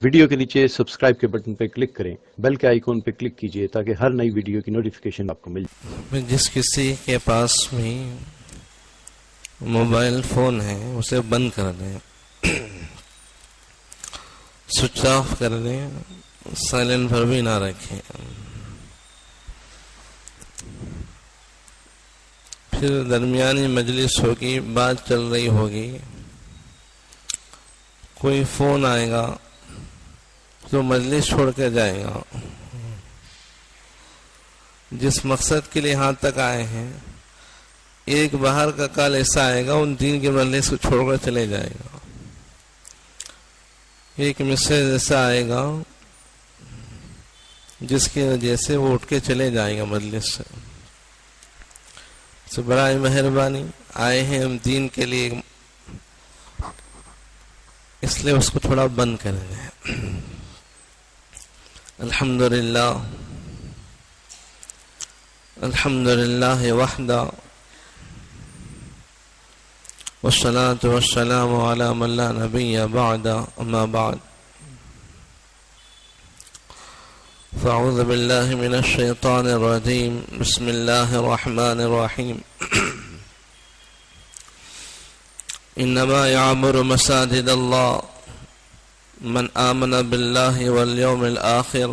Video کے نیچے subscribe کے بٹن پہ کلک کریں، بیل کے آئیکن پہ کلک کیجئے تاکہ ہر نئی ویڈیو کی نوٹیفیکیشن آپ کو مل جائے۔ جس کسی کے پاس بھی موبائل فون ہے اسے بند کر دیں، سوئچ آف کر دیں، سائلنٹ پر بھی نہ رکھیں۔ پھر درمیانی مجلس ہوگی، بات چل رہی ہوگی، کوئی فون آئے گا تو مجلس چھوڑ کے جائے گا۔ جس مقصد کے لیے یہاں تک آئے ہیں، ایک باہر کا کال ایسا آئے گا ان دین کے مجلس کو چھوڑ کر چلے جائے گا۔ ایک میسج ایسا آئے گا جس کی وجہ سے وہ اٹھ کے چلے جائے گا مجلس سے۔ تو برائے مہربانی آئے ہیں ہم دین کے لیے، اس لیے اس کو تھوڑا بند کر دیں۔ الحمدللہ الحمدللہ وحدہ والصلاة والسلام علی من لا نبی بعد، اما بعد فاعوذ باللہ من الشیطان الرجیم، بسم اللہ الرحمن الرحیم۔ انما يعمر مساجد اللہ من آمن باللہ والیوم الآخر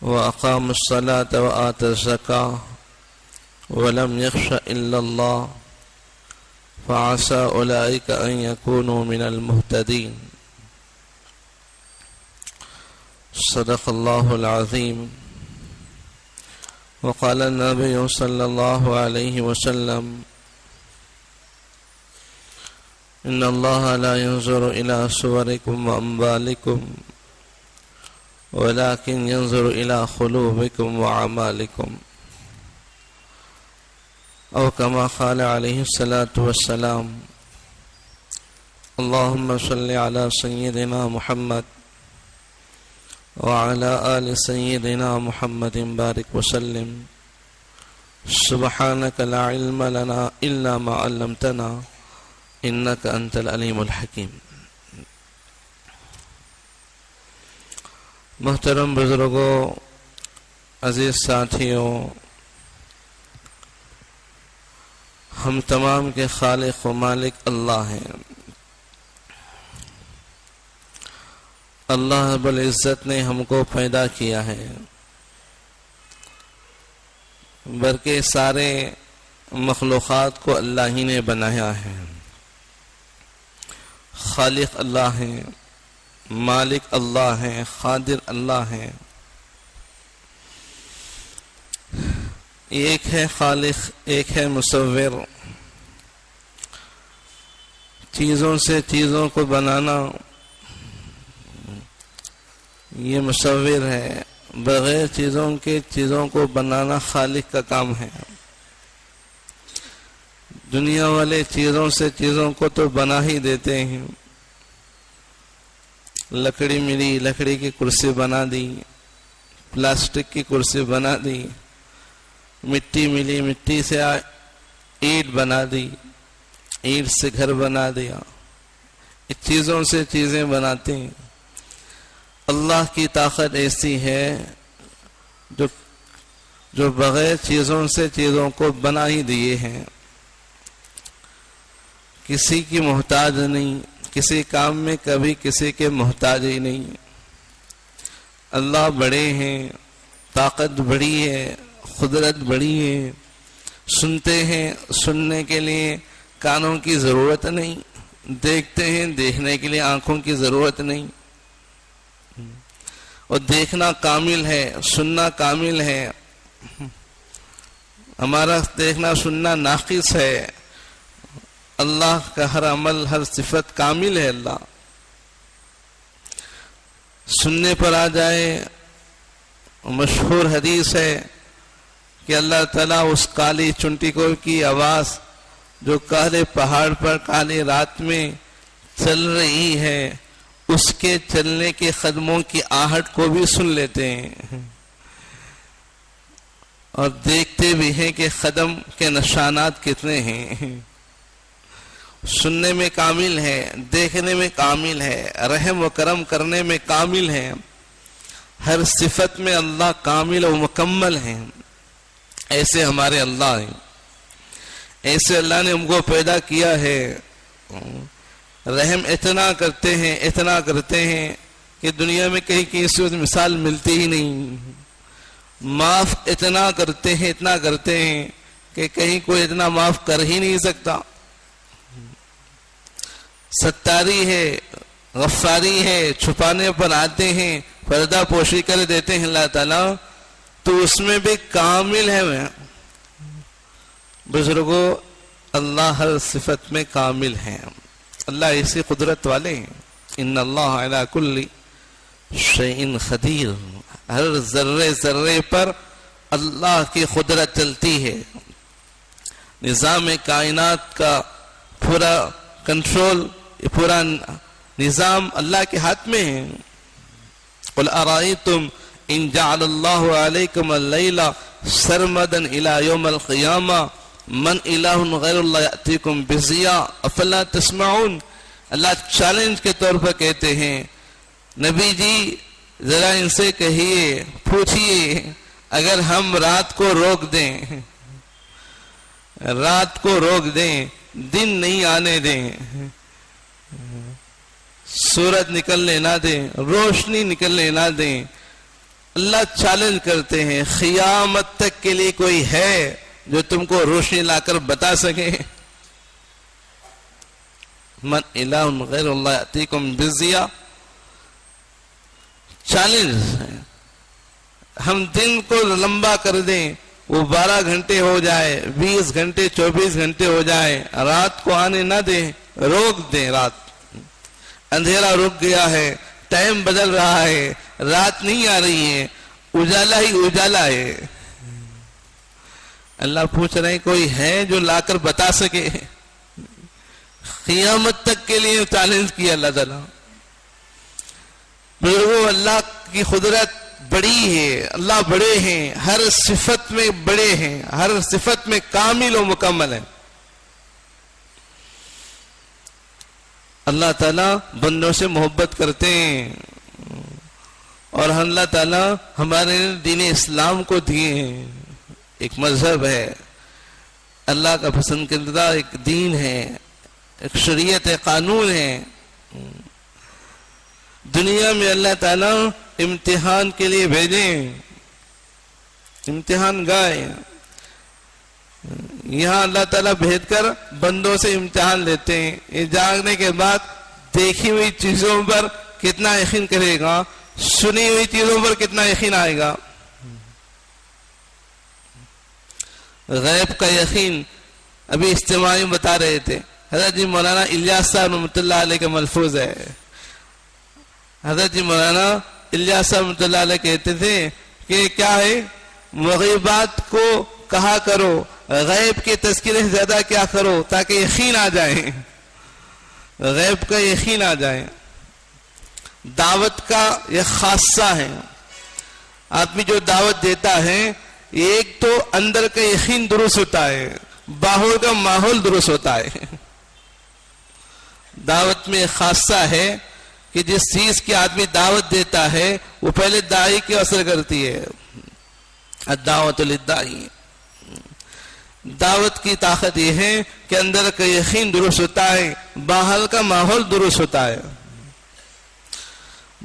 وأقام الصلاة وآتى الزكاة ولم يخش إلا الله فعسى أولئك أن يكونوا من المهتدين۔ صدق الله العظيم۔ وقال النبي صلى الله عليه وسلم إن الله لا ينظر إلى صوركم وأموالكم ولكن ينظر إلى قلوبكم وأعمالكم، أو كما قال عليه الصلاة والسلام۔ اللهم صل على سيدنا محمد وعلى آل سيدنا محمد بارك وسلم۔ سبحانك لا علم لنا إلا ما علمتنا إنك أنت العليم الحكيم۔ محترم بزرگوں، عزیز ساتھیوں، ہم تمام کے خالق و مالک اللہ ہیں۔ اللہ رب العزت نے ہم کو پیدا کیا ہے، بلکہ سارے مخلوقات کو اللہ ہی نے بنایا ہے۔ خالق اللہ ہیں، مالک اللہ ہیں، قادر اللہ ہیں۔ ایک ہے خالق، ایک ہے مصور۔ چیزوں سے چیزوں کو بنانا یہ مصور ہے، بغیر چیزوں کے چیزوں کو بنانا خالق کا کام ہے۔ دنیا والے چیزوں سے چیزوں کو تو بنا ہی دیتے ہیں۔ لکڑی ملی، لکڑی کی کرسی بنا دی، پلاسٹک کی کرسی بنا دی، مٹی ملی، مٹی سے اینٹ بنا دی، اینٹ سے گھر بنا دیا۔ چیزوں سے چیزیں بناتے ہیں۔ اللہ کی طاقت ایسی ہے جو بغیر چیزوں سے چیزوں کو بنا ہی دیے ہیں۔ کسی کی محتاج نہیں، کسی کام میں کبھی کسی کے محتاج ہی نہیں۔ اللہ بڑے ہیں، طاقت بڑی ہے، قدرت بڑی ہے۔ سنتے ہیں، سننے کے لیے کانوں کی ضرورت نہیں، دیکھتے ہیں، دیکھنے کے لیے آنکھوں کی ضرورت نہیں۔ اور دیکھنا کامل ہے، سننا کامل ہے، ہمارا دیکھنا سننا ناقص ہے۔ اللہ کا ہر عمل، ہر صفت کامل ہے۔ اللہ سننے پر آ جائے، مشہور حدیث ہے کہ اللہ تعالیٰ اس کالی چنٹی کو کی آواز جو کالے پہاڑ پر کالی رات میں چل رہی ہے، اس کے چلنے کے قدموں کی آہٹ کو بھی سن لیتے ہیں، اور دیکھتے بھی ہیں کہ قدم کے نشانات کتنے ہیں۔ سننے میں کامل ہے، دیکھنے میں کامل ہے، رحم و کرم کرنے میں کامل ہے، ہر صفت میں اللہ کامل و مکمل ہے۔ ایسے ہمارے اللہ ہیں، ایسے اللہ نے ہم کو پیدا کیا ہے۔ رحم اتنا کرتے ہیں، اتنا کرتے ہیں کہ دنیا میں کہیں کسی مثال ملتی ہی نہیں۔ معاف اتنا کرتے ہیں، اتنا کرتے ہیں کہ کہیں کوئی اتنا معاف کر ہی نہیں سکتا۔ ستاری ہے، غفاری ہے، چھپانے پر آتے ہیں، پردہ پوشی کر دیتے ہیں اللہ تعالیٰ، تو اس میں بھی کامل ہے۔ بزرگوں، اللہ ہر صفت میں کامل ہے، اللہ ایسی قدرت والے ہیں۔ ان اللہ علی کل شیء قدیر، ہر ذرے ذرے پر اللہ کی قدرت چلتی ہے۔ نظام کائنات کا پورا کنٹرول، پورا نظام اللہ کے ہاتھ میں ہے۔ قل ارائیتم ان جعل اللہ علیکم اللیل سرمدا الی یوم القیامہ من الہ غیر اللہ یأتیکم بضیاء افلا تسمعون۔ اللہ چیلنج کے طور پر کہتے ہیں، نبی جی ذرا ان سے کہیے، پوچھئے، اگر ہم رات کو روک دیں، رات کو روک دیں، دن نہیں آنے دیں، سورج نکلنے نہ دیں، روشنی نکلنے نہ دیں، اللہ چیلنج کرتے ہیں، قیامت تک کے لیے کوئی ہے جو تم کو روشنی لا کر بتا سکے؟ من الہ غیر اللہ یأتیکم بضیاء، چیلنج ہے۔ ہم دن کو لمبا کر دیں، وہ 12 گھنٹے ہو جائے، 20 گھنٹے 24 گھنٹے ہو جائے، رات کو آنے نہ دیں، روک دیں۔ رات اندھیرا رک گیا ہے، ٹائم بدل رہا ہے، رات نہیں آ رہی ہے، اجالا ہی اجالا ہے۔ اللہ پوچھ رہے ہیں، کوئی ہے جو لا کر بتا سکے؟ قیامت تک کے لیے چیلنج کیا اللہ تعالیٰ۔ بزرگوں، اللہ کی قدرت بڑی ہے، اللہ بڑے ہیں، ہر صفت میں بڑے ہیں، ہر صفت میں کامل و مکمل ہے۔ اللہ تعالیٰ بندوں سے محبت کرتے ہیں، اور اللہ تعالیٰ ہمارے دین اسلام کو دیے ہیں۔ ایک مذہب ہے، اللہ کا پسندیدہ ایک دین ہے، ایک شریعت قانون ہے۔ دنیا میں اللہ تعالیٰ امتحان کے لیے بھیجیں، امتحان گائے، یہاں اللہ تعالیٰ بھیج کر بندوں سے امتحان لیتے ہیں۔ یہ جاگنے کے بعد دیکھی ہوئی چیزوں پر کتنا یقین کرے گا، سنی ہوئی چیزوں پر کتنا یقین آئے گا۔ غیب کا یقین ابھی اجتماع میں بتا رہے تھے، حضرت جی مولانا الیاس صاحب رحمۃ اللہ علیہ کا ملفوظ ہے۔ حضرت جی مولانا الیاس صاحب رحمۃ اللہ علیہ کہتے تھے کہ کیا ہے، مغیبات کو کہا کرو، غیب کے تذکرے سے زیادہ کیا کرو، تاکہ یقین آ جائے، غیب کا یقین آ جائے۔ دعوت کا یہ خاصہ ہے، آدمی جو دعوت دیتا ہے، ایک تو اندر کا یقین درست ہوتا ہے، باہر کا ماحول درست ہوتا ہے۔ دعوت میں خاصہ ہے کہ جس چیز کی آدمی دعوت دیتا ہے وہ پہلے داعی کی اثر کرتی ہے۔ الدعوت للداعی، دعوت کی طاقت یہ ہے کہ اندر کا یقین درست ہوتا ہے، باہر کا ماحول درست ہوتا ہے۔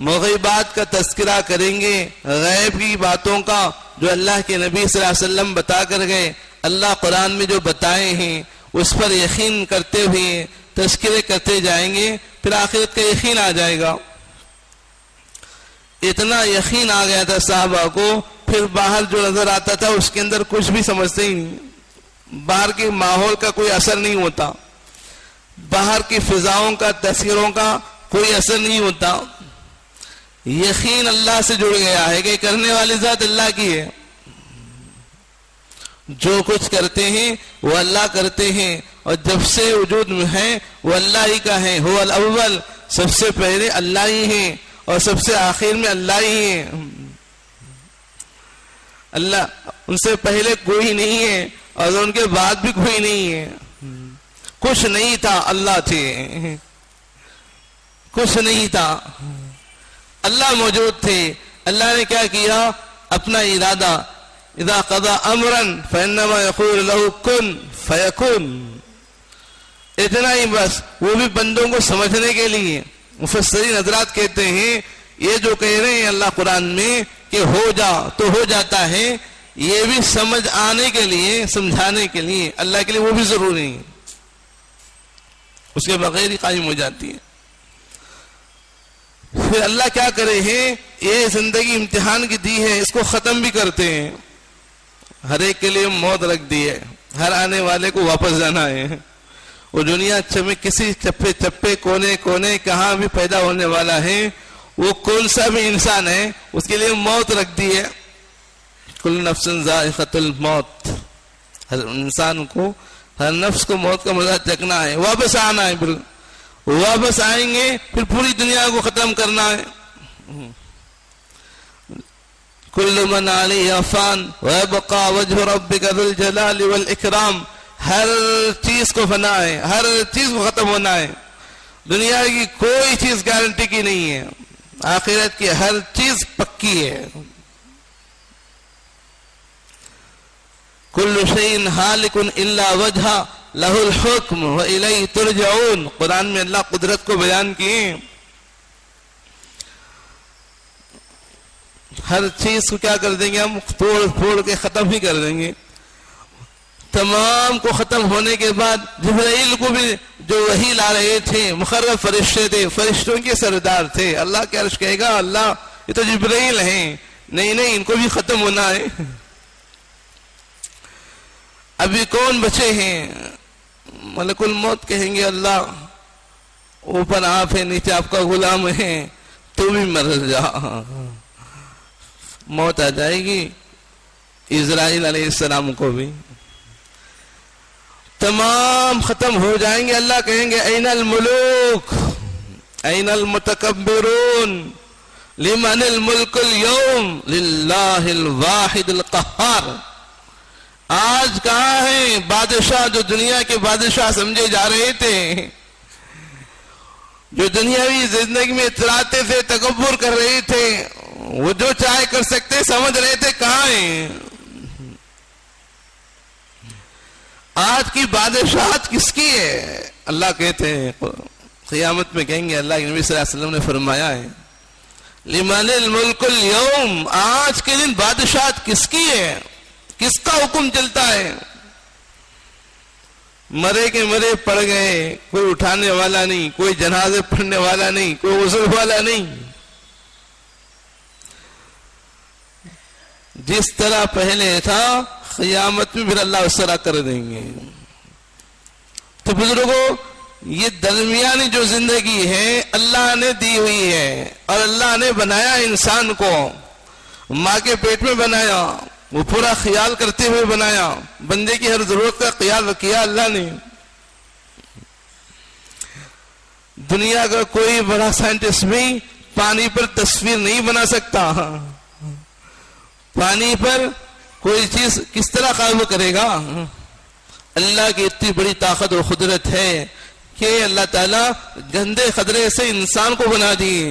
مغیبات کا تذکرہ کریں گے، غیب کی باتوں کا جو اللہ کے نبی صلی اللہ علیہ وسلم بتا کر گئے، اللہ قرآن میں جو بتائے ہیں اس پر یقین کرتے ہوئے تذکرے کرتے جائیں گے، پھر آخرت کا یقین آ جائے گا۔ اتنا یقین آ گیا تھا صحابہ کو، پھر باہر جو نظر آتا تھا اس کے اندر کچھ بھی سمجھتے ہی نہیں، باہر کے ماحول کا کوئی اثر نہیں ہوتا، باہر کی فضاؤں کا، تذکروں کا کوئی اثر نہیں ہوتا۔ یقین اللہ سے جڑ گیا ہے کہ کرنے والی ذات اللہ کی ہے، جو کچھ کرتے ہیں وہ اللہ کرتے ہیں، اور جب سے وجود میں ہے وہ اللہ ہی کا ہے۔ هو الاول، سب سے پہلے اللہ ہی ہیں، اور سب سے آخر میں اللہ ہی ہیں۔ اللہ ان سے پہلے کوئی نہیں ہے، اور ان کے بعد بھی کوئی نہیں ہے۔ کچھ نہیں تھا اللہ تھے، کچھ نہیں تھا اللہ موجود تھے. اللہ نے کیا کیا؟ اپنا ارادہ، اذا قضى امرا فانما يقول له كن فيكون، اتنا ہی بس. وہ بھی بندوں کو سمجھنے کے لیے. مفسرین حضرات کہتے ہیں یہ جو کہہ رہے ہیں اللہ قرآن میں کہ ہو جا تو ہو جاتا ہے، یہ بھی سمجھ آنے کے لیے، سمجھانے کے لیے اللہ کے لیے وہ بھی ضروری ہے، اس کے بغیر ہی قائم ہو جاتی ہے. پھر اللہ کیا کرے ہیں؟ یہ زندگی امتحان کی دی ہے، اس کو ختم بھی کرتے ہیں. ہر ایک کے لیے موت رکھ دی ہے، ہر آنے والے کو واپس جانا ہے. وہ دنیا میں کسی چپے چپے کونے کونے کہاں بھی پیدا ہونے والا ہے، وہ کون سا بھی انسان ہے، اس کے لیے موت رکھ دی ہے. کل نفس ذائقۃ الموت، ہر انسان کو، ہر نفس کو موت کا مزہ چکھنا ہے، واپس آنا ہے. پھر واپس آئیں گے، پھر پوری دنیا کو ختم کرنا ہے. کل من علیہا فان ویبقى وجہ ربک ذو الجلال والاکرام. ہر چیز کو فنا ہے، ہر چیز کو ختم ہونا ہے. دنیا کی کوئی چیز گارنٹی کی نہیں ہے، آخرت کی ہر چیز پکی ہے. کل شیء ہالک الا وجہہ لہ الحکم والیہ ترجعون. قرآن میں اللہ قدرت کو بیان کیے. ہر چیز کو کیا کر دیں گے ہم؟ توڑ پھوڑ کے ختم ہی کر دیں گے. تمام کو ختم ہونے کے بعد جبرائیل کو بھی جو وحی لا رہے تھے، مقرب فرشتے تھے، فرشتوں کے سردار تھے، اللہ کے عرش کہے گا اللہ یہ تو جبرائیل ہیں، نہیں نہیں ان کو بھی ختم ہونا ہے. ابھی کون بچے ہیں؟ ملک الموت کہیں گے اللہ اوپر آپ ہے، نیچے آپ کا غلام ہے، تو بھی مر جا. موت آ جائے گی اسرائیل علیہ السلام کو بھی. تمام ختم ہو جائیں گے. اللہ کہیں گے این الملوک این المتکبرون لمن الملک اليوم للہ الواحد القہار. آج کہاں ہیں بادشاہ جو دنیا کے بادشاہ سمجھے جا رہے تھے، جو دنیاوی زندگی میں اتراتے تھے، تکبر کر رہے تھے، وہ جو چاہے کر سکتے سمجھ رہے تھے، کہاں ہیں؟ آج کی بادشاہت کس کی ہے؟ اللہ کہتے ہیں قیامت میں کہیں گے، اللہ کے نبی صلی اللہ علیہ وسلم نے فرمایا ہے لمن الملک اليوم، آج کے دن بادشاہت کس کی ہے؟ کس کا حکم چلتا ہے؟ مرے کے مرے پڑ گئے، کوئی اٹھانے والا نہیں، کوئی جنازے پڑھنے والا نہیں، کوئی غسل والا نہیں. جس طرح پہلے تھا قیامت میں پھر اللہ اس طرح کر دیں گے. تو بزرگوں، یہ درمیانی جو زندگی ہے اللہ نے دی ہوئی ہے، اور اللہ نے بنایا انسان کو، ماں کے پیٹ میں بنایا، وہ پورا خیال کرتے ہوئے بنایا، بندے کی ہر ضرورت کا خیال کیا اللہ نے. دنیا کا کوئی بڑا سائنٹسٹ بھی پانی پر تصویر نہیں بنا سکتا. پانی پر کوئی چیز کس طرح قابو کرے گا؟ اللہ کی اتنی بڑی طاقت و قدرت ہے کہ اللہ تعالیٰ گندے خطرے سے انسان کو بنا دیے.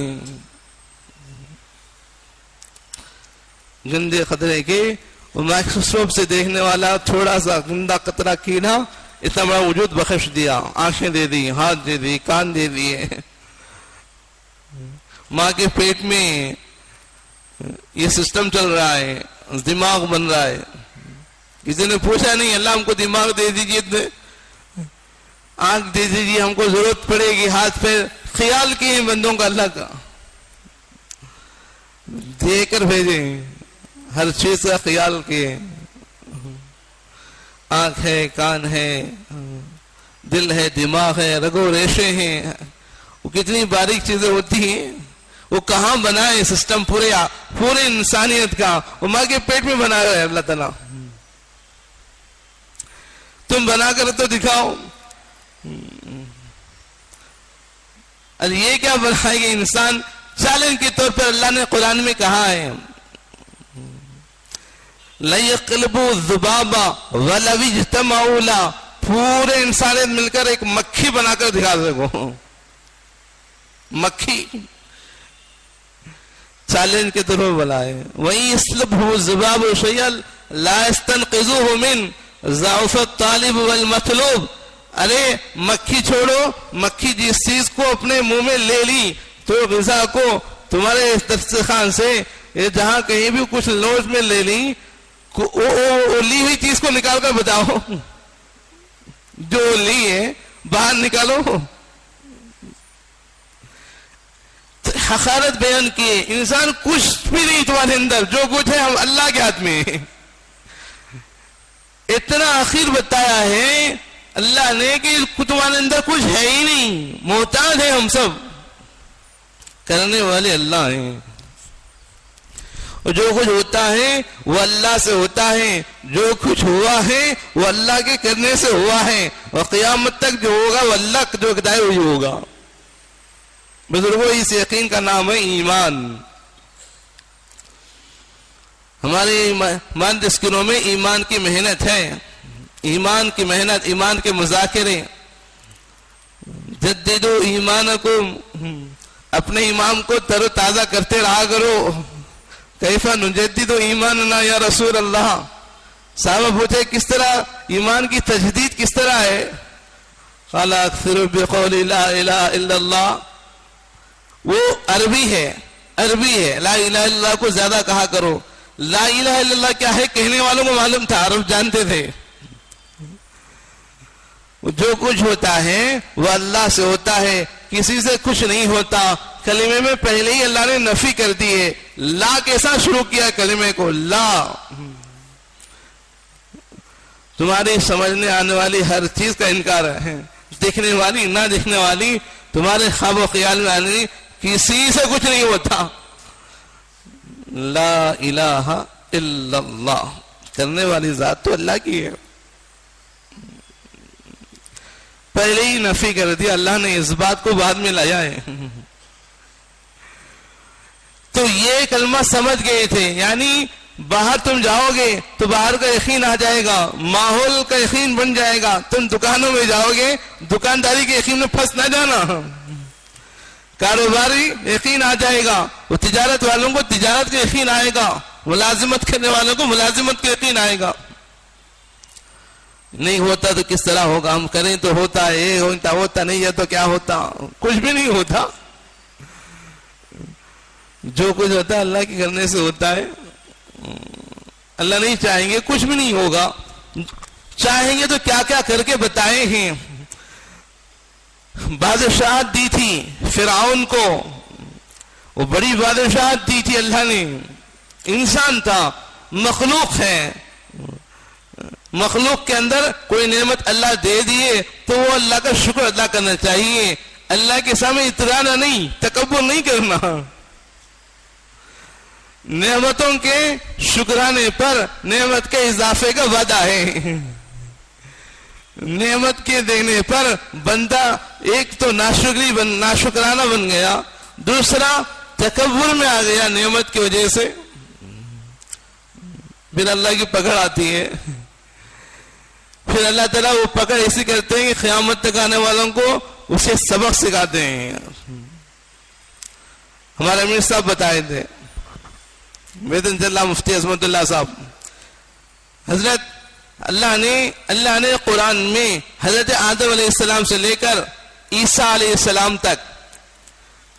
گندے خطرے کے مائکروسکوپ سے دیکھنے والا تھوڑا سا گندا قطرہ کیڑا اتنا بڑا وجود بخش دیا، آنکھیں دے دی، ہاتھ دے دی، کان دے دیے. ماں کے پیٹ میں یہ سسٹم چل رہا ہے، دماغ بن رہا ہے. کسی نے پوچھا نہیں اللہ ہم کو دماغ دے دیجیے، آنکھ دے دیجیے، ہم کو ضرورت پڑے گی، ہاتھ پیر خیال کیے بندوں کا اللہ کا، دے کر بھیجے، ہر چیز کا خیال کیے. آنکھ ہے، کان ہے، دل ہے، دماغ ہے، رگو ریشے ہیں، وہ کتنی باریک چیزیں ہوتی ہیں. وہ کہاں بنائے سسٹم پورے انسانیت کا؟ وہ ماں کے پیٹ میں بنایا ہے اللہ تعالیٰ. تم بنا کر تو دکھاؤ. اور یہ کیا بنائے گا انسان؟ چیلنج کے طور پر اللہ نے قرآن میں کہا ہے لَيَقْلِبُوا الذُّبَابَ وَلَوِ اجْتَمَعُوا لَهُ پورے انسانیت مل کر ایک مکھی بنا کر دکھا سکو. مکھی چیلنج کے طور پر بلائے. وہی اسلبہ الذباب شیئا لا یستنقذوہ من ضعف الطالب والمطلوب. ارے مکھی چھوڑو, مکھی جس چیز کو اپنے منہ میں لے لی تو غذا کو تمہارے دسترخوان سے جہاں کہیں بھی کچھ لوز میں لے لی, لی ہوئی چیز کو نکال کر بتاؤ, جو لی ہے باہر نکالو. حقارت بیان کیے. انسان کچھ بھی نہیں تمہارے اندر, جو کچھ ہے ہم اللہ کے ہاتھ میں. اتنا آخر بتایا ہے اللہ نے کہ تمہارے اندر کچھ ہے ہی نہیں, محتاج ہے ہم سب, کرنے والے اللہ ہیں. اور جو کچھ ہوتا ہے وہ اللہ سے ہوتا ہے, جو کچھ ہوا ہے وہ اللہ کے کرنے سے ہوا ہے, اور قیامت تک جو ہوگا وہ اللہ جو کہتا ہے وہی ہوگا. بزرگوں, اس یقین کا نام ہے ایمان. ہمارے ایمان تذکروں میں ایمان کی محنت ہے, ایمان کی محنت, ایمان کے مذاکرے. جددوا ایمانکم, اپنے ایمان کو تر و تازہ کرتے رہا کرو. کیف نجدد ایماننا یا رسول اللہ. صحابہ پوچھے کس طرح ایمان کی تجدید کس طرح ہے؟ قال اکثروا بقول لا الہ الا اللہ. وہ عربی ہے, عربی ہے. لا الہ الا اللہ کو زیادہ کہا کرو. لا الہ الا اللہ کیا ہے کہنے والوں کو معلوم تھا, عرب جانتے تھے. جو کچھ ہوتا ہے وہ اللہ سے ہوتا ہے, کسی سے کچھ نہیں ہوتا. کلمے میں پہلے ہی اللہ نے نفی کر دی ہے. لا کیسا شروع کیا کلمے کو؟ لا. تمہاری سمجھنے آنے والی ہر چیز کا انکار ہے, دیکھنے والی نہ دیکھنے والی, تمہارے خواب و خیال میں آنے کسی سے کچھ نہیں ہوتا. لا الہ الا اللہ, کرنے والی ذات تو اللہ کی ہے. پہلے ہی نفی کر دیا, اللہ نے اس بات کو بعد میں لایا ہے. تو یہ کلمہ سمجھ گئے تھے, یعنی باہر تم جاؤ گے تو باہر کا یقین آ جائے گا, ماحول کا یقین بن جائے گا. تم دکانوں میں جاؤ گے, دکانداری کے یقین میں پھنس نہ جانا. کاروباری یقین آ جائے گا, وہ تجارت والوں کو تجارت کا یقین آئے گا, ملازمت کرنے والوں کو ملازمت کا یقین آئے گا. نہیں ہوتا تو کس طرح ہوگا, ہم کریں تو ہوتا ہے, یہ ہوتا نہیں ہے تو کیا ہوتا؟ کچھ بھی نہیں ہوتا. جو کچھ ہوتا ہے اللہ کے کرنے سے ہوتا ہے. اللہ نہیں چاہیں گے کچھ بھی نہیں ہوگا. چاہیں گے تو کیا کیا کر کے بتائے ہیں. بادشاہت دی تھی فرعون کو, وہ بڑی بادشاہت دی تھی اللہ نے. انسان تھا, مخلوق ہے, مخلوق کے اندر کوئی نعمت اللہ دے دیے تو وہ اللہ کا شکر ادا کرنا چاہیے. اللہ کے سامنے اترانا نہیں, تکبر نہیں کرنا. نعمتوں کے شکرانے پر نعمت کے اضافے کا وعدہ ہے. نعمت کے دینے پر بندہ ایک تو ناشکرانہ بن گیا, دوسرا تکبر میں آ گیا نعمت کی وجہ سے. پھر اللہ کی پکڑ آتی ہے. پھر اللہ تعالیٰ وہ پکڑ ایسی کرتے ہیں کہ قیامت تک آنے والوں کو اسے سبق سکھاتے ہیں. ہمارے امیر صاحب بتائے تھے, میدن اللہ مفتی عظمت اللہ صاحب, حضرت اللہ نے قرآن میں حضرت آدم علیہ السلام سے لے کر عیسیٰ علیہ السلام تک,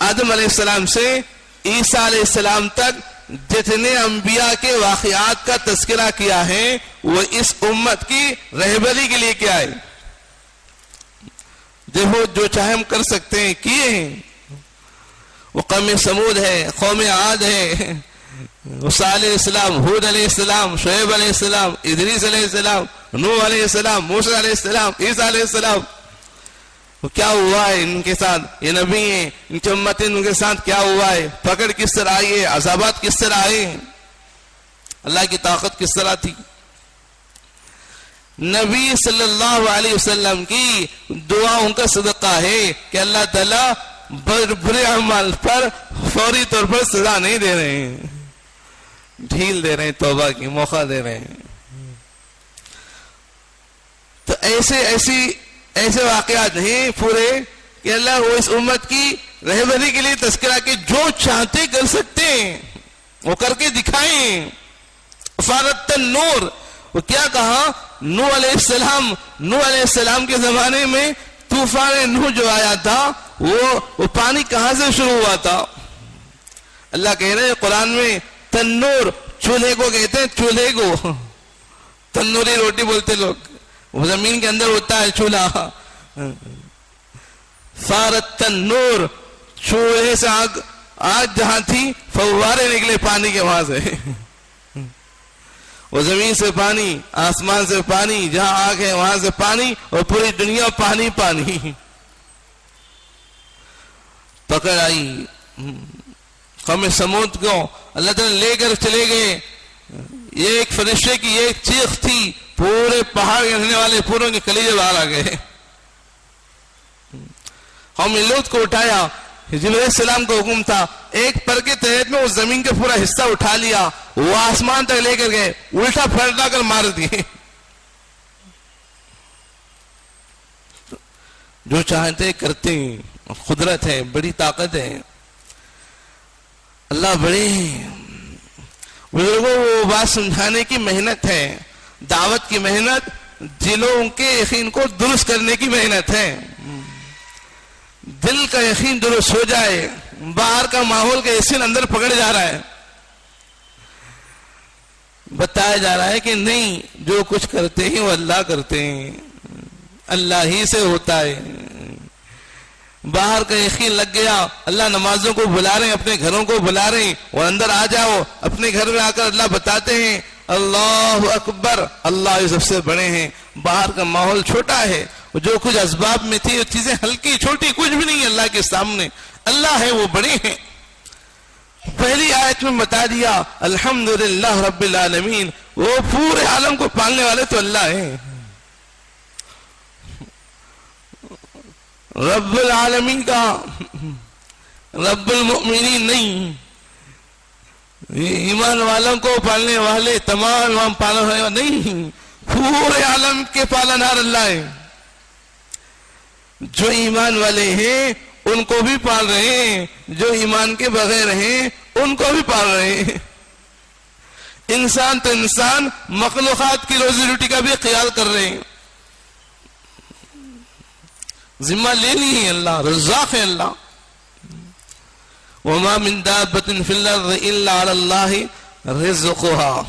آدم علیہ السلام سے عیسیٰ علیہ السلام تک جتنے انبیاء کے واقعات کا تذکرہ کیا ہے وہ اس امت کی رہبری کے لیے کیا ہے. دیکھو جو چاہے ہم کر سکتے ہیں کیے ہیں. وہ قوم سمود ہے, قوم عاد ہے, موسیٰ علیہ السلام, ہود علیہ السلام, شعیب علیہ السلام, ادریس علیہ السلام, نوح علیہ السلام, موسیٰ علیہ السلام, عیسیٰ علیہ السلام. کیا ہوا ہے ان کے ساتھ؟ یہ نبی ہیں, ان کی امت ان کے ساتھ کیا ہوا ہے؟ پکڑ کس طرح آئی ہے, عذابات کس طرح آئے ہیں, اللہ کی طاقت کس طرح تھی. نبی صلی اللہ علیہ وسلم کی دعاؤں کا صدقہ ہے کہ اللہ تعالیٰ برے اعمال پر فوری طور پر سزا نہیں دے رہے ہیں, ڈھیل دے رہے ہیں, توبہ کی موقع دے رہے ہیں. تو ایسے واقعات ہیں پورے کہ اللہ وہ اس امت کی رہبری کے لیے تذکرہ کے جو چاہتے کر سکتے ہیں وہ کر کے دکھائیں. فارت النور، وہ کیا کہا؟ نوح علیہ السلام کے زمانے میں طوفان نوح جو آیا تھا وہ پانی کہاں سے شروع ہوا تھا؟ اللہ کہہ رہے ہیں قرآن میں تنور، چولہے کو کہتے ہیں، چولہے کو تندوری روٹی بولتے لوگ، وہ زمین کے اندر ہوتا ہے چولہا. فارت تنور، چولہے سے آگ جہاں تھی فوارے نکلے پانی کے وہاں سے. وہ زمین سے پانی، آسمان سے پانی، جہاں آگ ہے وہاں سے پانی، اور پوری دنیا پانی پانی. پکڑ آئی قوم سمود کو، اللہ تعالیٰ لے کر چلے گئے. یہ ایک فرشتے کی ایک چیخ تھی، پورے پہاڑ کے رہنے والے پوروں کے کلیجے باہر آ گئے. قوم لوط کو اٹھایا، جبرائیل علیہ السلام کو حکم تھا، ایک پر کے تحت میں اس زمین کا پورا حصہ اٹھا لیا، وہ آسمان تک لے کر گئے، الٹا پھلٹا کر مار دیے. جو چاہتے کرتے ہیں، قدرت ہے، بڑی طاقت ہے، اللہ بڑے ہیں. بزرگوں وہ بات سمجھانے کی محنت ہے، دعوت کی محنت، دلوں کے یقین کو درست کرنے کی محنت ہے. دل کا یقین درست ہو جائے، باہر کا ماحول کا یقین اندر پکڑ جا رہا ہے، بتایا جا رہا ہے کہ نہیں، جو کچھ کرتے ہیں وہ اللہ کرتے ہیں، اللہ ہی سے ہوتا ہے. باہر کا یقین لگ گیا، اللہ نمازوں کو بلا رہے ہیں، اپنے گھروں کو بلا رہے ہیں، اور اندر آ جاؤ، اپنے گھر میں آ کر اللہ بتاتے ہیں اللہ اکبر، اللہ یہ سب سے بڑے ہیں. باہر کا ماحول چھوٹا ہے، جو کچھ اسباب میں تھی وہ چیزیں ہلکی چھوٹی کچھ بھی نہیں ہے اللہ کے سامنے، اللہ ہے وہ بڑے ہیں. پہلی آیت میں بتا دیا الحمدللہ رب العالمین، وہ پورے عالم کو پالنے والے تو اللہ ہیں. رب العالمین کا، رب المؤمنین نہیں. ایمان والوں کو پالنے والے، تمام پالنے والے نہیں، پورے عالم کے پالنہار اللہ ہے. جو ایمان والے ہیں ان کو بھی پال رہے ہیں، جو ایمان کے بغیر ہیں ان کو بھی پال رہے ہیں. انسان تو انسان، مخلوقات کی روزی روٹی کا بھی خیال کر رہے ہیں. ذمہ لینی ہے، اللہ رزاق ہے اللہ. وما من دابۃ فی الارض الا علی اللہ رزقها.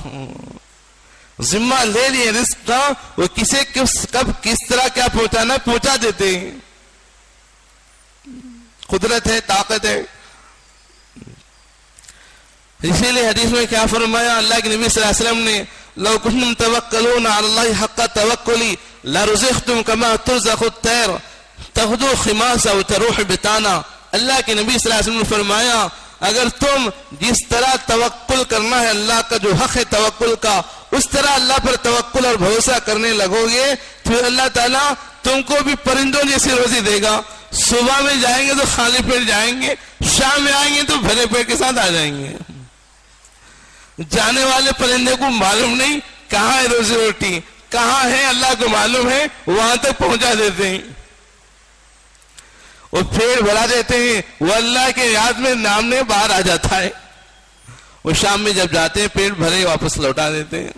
ذمہ لے لیے رزق کا، وہ کسے کب کس طرح کیا پہنچانا پہنچا دیتے ہیں. قدرت ہے، طاقت ہے. اسی لیے حدیث میں کیا فرمایا اللہ کے نبی صلی اللہ علیہ وسلم نے، لو کنتم توکلون علی اللہ حق توکلی لرزقتم کما ترزق الطیر تغدو خماسا وتروح بطانا. اللہ کے نبی صلی اللہ علیہ وسلم نے فرمایا اگر تم جس طرح توکل کرنا ہے اللہ کا جو حق ہے توکل کا، اس طرح اللہ پر توکل اور بھروسہ کرنے لگو گے، پھر اللہ تعالیٰ تم کو بھی پرندوں جیسی روزی دے گا. صبح میں جائیں گے تو خالی پیٹ جائیں گے، شام میں آئیں گے تو بھرے پیٹ کے ساتھ آ جائیں گے. جانے والے پرندے کو معلوم نہیں کہاں ہے روزی روٹی، کہاں ہے اللہ کو معلوم ہے، وہاں تک پہنچا دیتے ہیں. وہ پیڑ بھرا دیتے ہیں، وہ اللہ کے یاد میں نام نے باہر آ جاتا ہے. وہ شام میں جب جاتے ہیں پیڑ بھرے واپس لوٹا دیتے ہیں.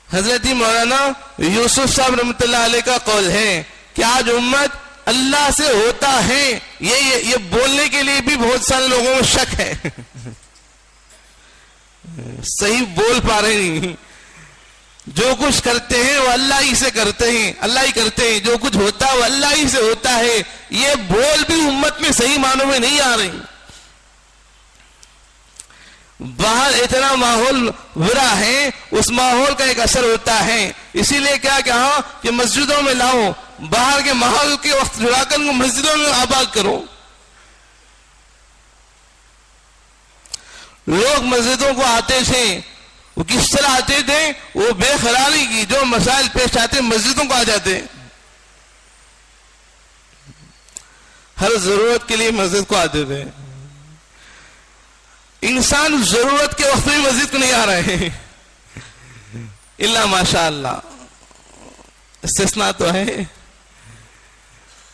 حضرت مولانا یوسف صاحب رحمۃ اللہ علیہ کا قول ہے کہ آج امت اللہ سے ہوتا ہے، یہ بولنے کے لیے بھی بہت سارے لوگوں میں شک ہے، صحیح بول پا رہے نہیں. جو کچھ کرتے ہیں وہ اللہ ہی سے کرتے ہیں، اللہ ہی کرتے ہیں، جو کچھ ہوتا ہے وہ اللہ ہی سے ہوتا ہے. یہ بول بھی امت میں صحیح معنوں میں نہیں آ رہی. باہر اتنا ماحول برا ہے، اس ماحول کا ایک اثر ہوتا ہے. اسی لیے کیا کہا کہ مسجدوں میں لاؤ، باہر کے ماحول کے وقت جڑا کر مسجدوں میں آباد کرو. لوگ مسجدوں کو آتے تھے، وہ کس طرح آتے تھے؟ وہ بے قراری کی جو مسائل پیش آتے مسجدوں کو آ جاتے. ہر ضرورت کے لیے مسجد کو آتے تھے. انسان ضرورت کے وقت میں مسجد کو نہیں آ رہے ہیں. الا ماشاء اللہ، استثناء تو ہے،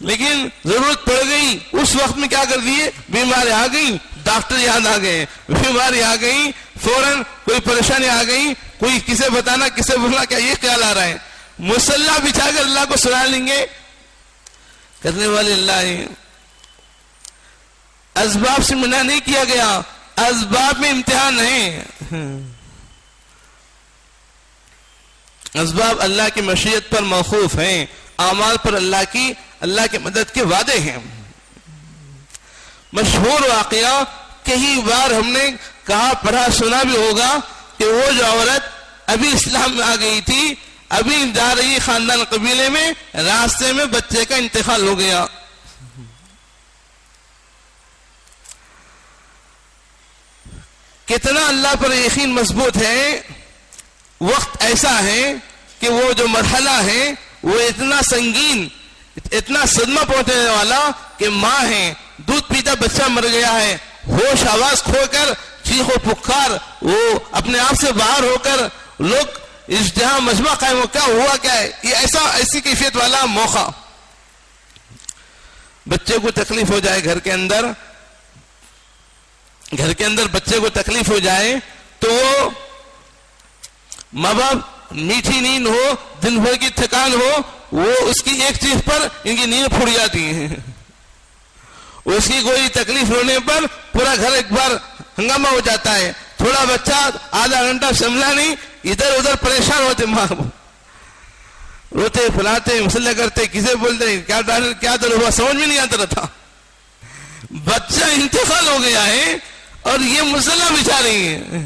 لیکن ضرورت پڑ گئی اس وقت میں کیا کر دیے، بیماری آ گئی، ڈاکٹر یاد آ گئے، بیماری آ گئی، فوراً کوئی پریشانی آ گئی، کوئی کسے بتانا کسے بولنا، کیا یہ خیال آ رہا ہے، مصلی بچھا کر اللہ کو سنا لیں گے، کرنے والے اللہ ہیں۔ اسباب سے منع نہیں کیا گیا، اسباب میں امتحان ہے، اسباب اللہ کی مشیت پر موقوف ہیں، اعمال پر اللہ کی مدد کے وعدے ہیں۔ مشہور واقعہ کئی بار ہم نے کہا پڑھا سنا بھی ہوگا کہ وہ جو عورت ابھی اسلام میں آ گئی تھی، ابھی جا رہی خاندان قبیلے میں، راستے میں بچے کا انتقال ہو گیا۔ کتنا اللہ پر یقین مضبوط ہے، وقت ایسا ہے کہ وہ جو مرحلہ ہے وہ اتنا سنگین، اتنا صدمہ پہنچنے والا کہ ماں ہے، دودھ پیتا بچہ مر گیا ہے، ہوش آواز کھو کر چیخ و پکار، وہ اپنے آپ سے باہر ہو کر لوگ اجتماع مجمع قائم ہو، کیا ہوا کیا ہے، یہ ایسی کیفیت والا موقع، بچے کو تکلیف ہو جائے، گھر کے اندر بچے کو تکلیف ہو جائے تو وہ ماں باپ میٹھی نیند ہو، دن بھر کی تھکان ہو، وہ اس کی ایک چیز پر ان کی نیند پھوٹ جاتی ہے، اس کی کوئی تکلیف ہونے پر پورا گھر ایک بار ہنگامہ ہو جاتا ہے، تھوڑا بچہ آدھا گھنٹہ سمجھا نہیں، ادھر ادھر پریشان ہوتے، ماں روتے پھلاتے مسئلہ کرتے، کسے بولتے کیا در ہوا سمجھ میں نہیں آتا تھا، بچہ انتقال ہو گیا ہے اور یہ مسئلہ بچھا رہی ہے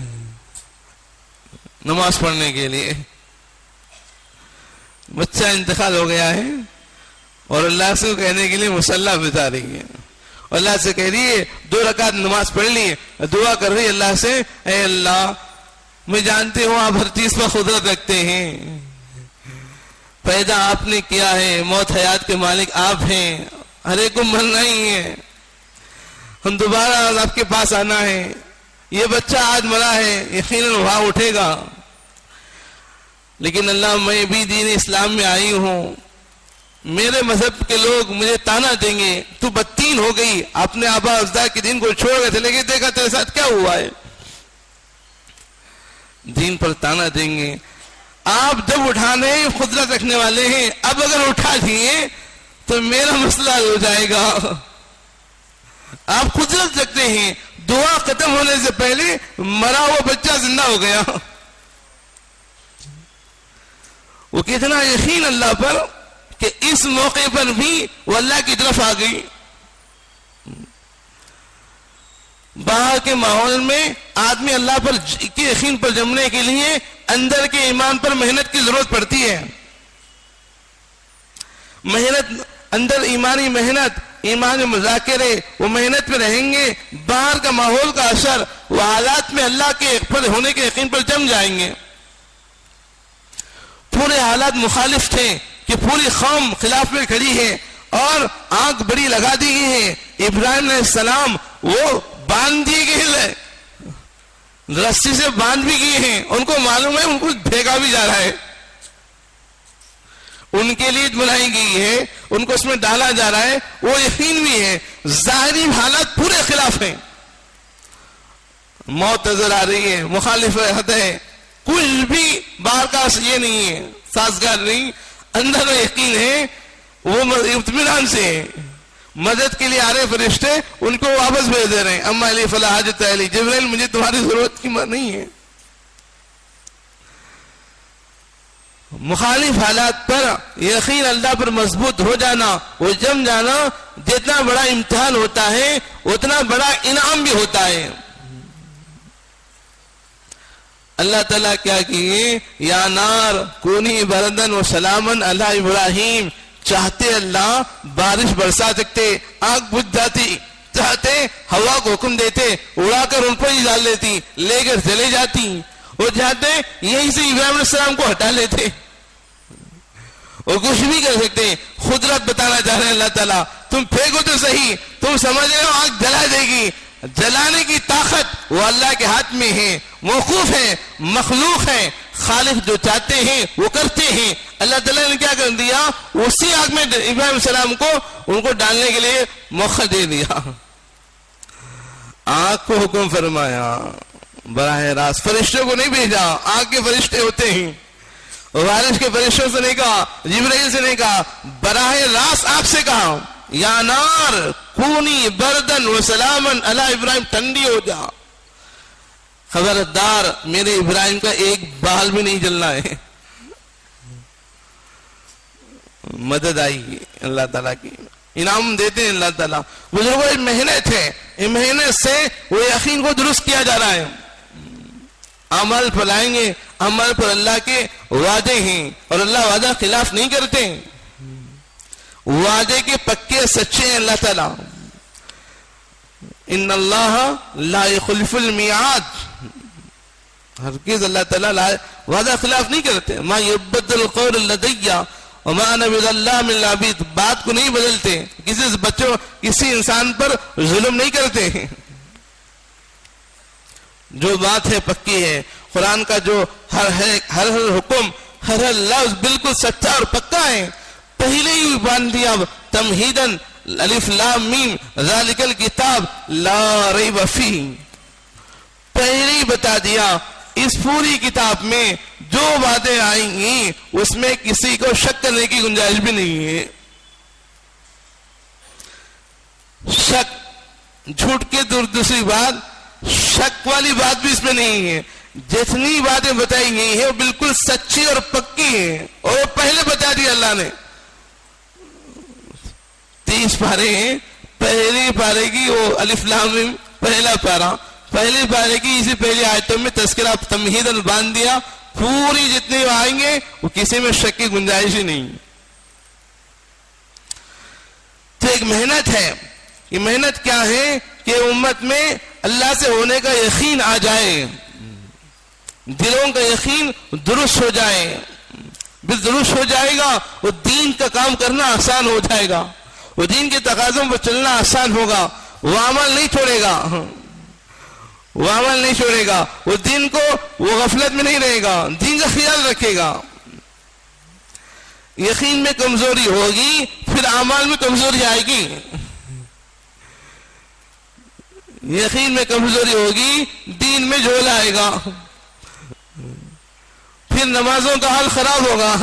نماز پڑھنے کے لیے، بچہ انتقال ہو گیا ہے اور اللہ سے کہنے کے لیے مسلح بچا رہی ہے، اللہ سے کہہ رہی ہے 2 رکعت نماز پڑھ لی، دعا کر رہی ہے اللہ سے، اے اللہ میں جانتی ہوں آپ ہر چیز پر قدرت رکھتے ہیں، پیدا آپ نے کیا ہے، موت حیات کے مالک آپ ہیں، ہر ایک کو مرنا ہی ہے، ہم دوبارہ آپ کے پاس آنا ہے، یہ بچہ آج مرا ہے یقیناً وہاں اٹھے گا، لیکن اللہ میں بھی دین اسلام میں آئی ہوں، میرے مذہب کے لوگ مجھے تانا دیں گے، تو بدتین ہو گئی، اپنے آبا اجداد کے دین کو چھوڑ گئے تھے، لیکن دیکھا تیرے ساتھ کیا ہوا ہے، دین پر تانا دیں گے، آپ جب اٹھانے قدرت رکھنے والے ہیں، اب اگر اٹھا دیے تو میرا مسئلہ ہو جائے گا، آپ قدرت رکھتے ہیں، دعا ختم ہونے سے پہلے مرا ہوا بچہ زندہ ہو گیا، وہ کتنا یقین اللہ پر کہ اس موقع پر بھی وہ اللہ کی طرف آ گئی۔ باہر کے ماحول میں آدمی اللہ پر کے یقین پر جمنے کے لیے اندر کے ایمان پر محنت کی ضرورت پڑتی ہے، محنت اندر ایمانی محنت، ایمان مذاکرے، وہ محنت میں رہیں گے، باہر کا ماحول کا اثر وہ حالات میں اللہ کے پر ہونے کے یقین پر جم جائیں گے۔ پورے حالات مخالف تھے کہ پوری قوم خلاف میں کھڑی ہے اور آنکھ بڑی لگا دی گئی ہے، ابراہیم علیہ السلام وہ باندھ دیے گئے، رسی سے باندھ بھی گئے ہیں، ان کو معلوم ہے ان کو بھیگا بھی جا رہا ہے، ان کے لیے بنائی گئی ہے، ان کو اس میں ڈالا جا رہا ہے، وہ یقین بھی ہے، ظاہری حالات پورے خلاف ہیں، موت نظر آ رہی ہے، مخالفت ہے، کچھ بھی باہر کا یہ نہیں ہے، سازگار نہیں، اندر یقین ہے، وہ اطمینان سے ہے، مدد کے لیے آ رہے فرشتے ان کو واپس بھیج دے رہے ہیں، اما علی فلا حاجت علی، جبرائیل مجھے تمہاری ضرورت کی نہیں ہے۔ مخالف حالات پر یقین اللہ پر مضبوط ہو جانا، وہ جم جانا، جتنا بڑا امتحان ہوتا ہے اتنا بڑا انعام بھی ہوتا ہے۔ اللہ تعالیٰ کیا کیے، یا نار کونی بردن و سلامن علی ابراہیم، چاہتے اللہ بارش برسا سکتے، آگ بجھ جاتی، چاہتے ہوا کو حکم دیتے اڑا کر ان پر ہی ڈال لیتی، لے کر چلے جاتی، وہ چاہتے یہیں سے ابراہیم علیہ السلام کو ہٹا لیتے، اور کچھ بھی کر سکتے۔ قدرت بتانا چاہ رہے ہیں اللہ تعالیٰ، تم پھینکو تو صحیح، تم سمجھ رہے ہو آگ جلا دے گی، جلانے کی طاقت وہ اللہ کے ہاتھ میں ہے، موقوف ہے، مخلوق ہے، خالق جو چاہتے ہیں وہ کرتے ہیں۔ اللہ تعالیٰ نے کیا کر دیا، اسی آگ میں ابراہیم علیہ السلام کو ان کو ڈالنے کے لیے موقع دے دیا، آگ کو حکم فرمایا براہ راست، فرشتوں کو نہیں بھیجا، آگ کے فرشتے ہوتے ہیں، بارش کے فرشتوں سے نہیں کہا، جبرائیل سے نہیں کہا، براہ راست آپ سے کہا یا نار کونی بردن و سلامن علی ابراہیم، ٹھنڈی ہو جا، خبردار میرے ابراہیم کا ایک بال بھی نہیں جلنا ہے۔ مدد آئی گی اللہ تعالیٰ کی، انعام دیتے ہیں اللہ تعالیٰ۔ بزرگوں یہ محنت ہے، یہ محنت سے وہ یقین کو درست کیا جا رہا ہے۔ عمل پر لائیں گے، عمل پر اللہ کے وعدے ہیں اور اللہ وعدہ خلاف نہیں کرتے، وعدے کے پکے سچے ہیں اللہ تعالیٰ۔ ان اللہ لا یخلف المیعاد، ہرگز اللہ تعالیٰ وعدہ خلاف نہیں کرتے۔ ما یبدل القول لدی وما انا بظلام للعبید، بات کو نہیں بدلتے، کسی بچوں کسی انسان پر ظلم نہیں کرتے، جو بات ہے پکی ہے۔ قرآن کا جو ہر حکم، ہر لفظ بالکل سچا اور پکا ہے۔ پہلے ہی باندھ دیا تمہیدن الف لام میم ذالک الکتاب لا ریب فیہ، پہلے ہی بتا دیا اس پوری کتاب میں جو باتیں آئیں گی اس میں کسی کو شک کرنے کی گنجائش بھی نہیں ہے۔ شک، جھوٹ کے دوسری بات، شک والی بات بھی اس میں نہیں ہے۔ جتنی باتیں بتائی گئی ہیں وہ بالکل سچی اور پکی ہیں، اور پہلے بتا دیا اللہ نے۔ 30 پارے ہیں، پہلی پارے کی وہ الف لام میم پہلا پارا، پہلی پارے کی اسی پہلی آیتوں میں تذکرہ تمہید باندھ دیا، پوری جتنی آئیں گے وہ کسی میں شک کی گنجائش ہی نہیں۔ تو ایک محنت ہے، یہ محنت کیا ہے کہ امت میں اللہ سے ہونے کا یقین آ جائے، دلوں کا یقین درست ہو جائے، بس درست ہو جائے گا وہ دین کا کام کرنا آسان ہو جائے گا، وہ دین کے تقاضوں پر چلنا آسان ہوگا، وہ عمل نہیں چھوڑے گا، وہ عمل نہیں چھوڑے گا، وہ دین کو وہ غفلت میں نہیں رہے گا، دین کا خیال رکھے گا۔ یقین میں کمزوری ہوگی پھر اعمال میں کمزوری آئے گی، یقین میں کمزوری ہوگی دین میں جھول آئے گا، پھر نمازوں کا حال خراب ہوگا۔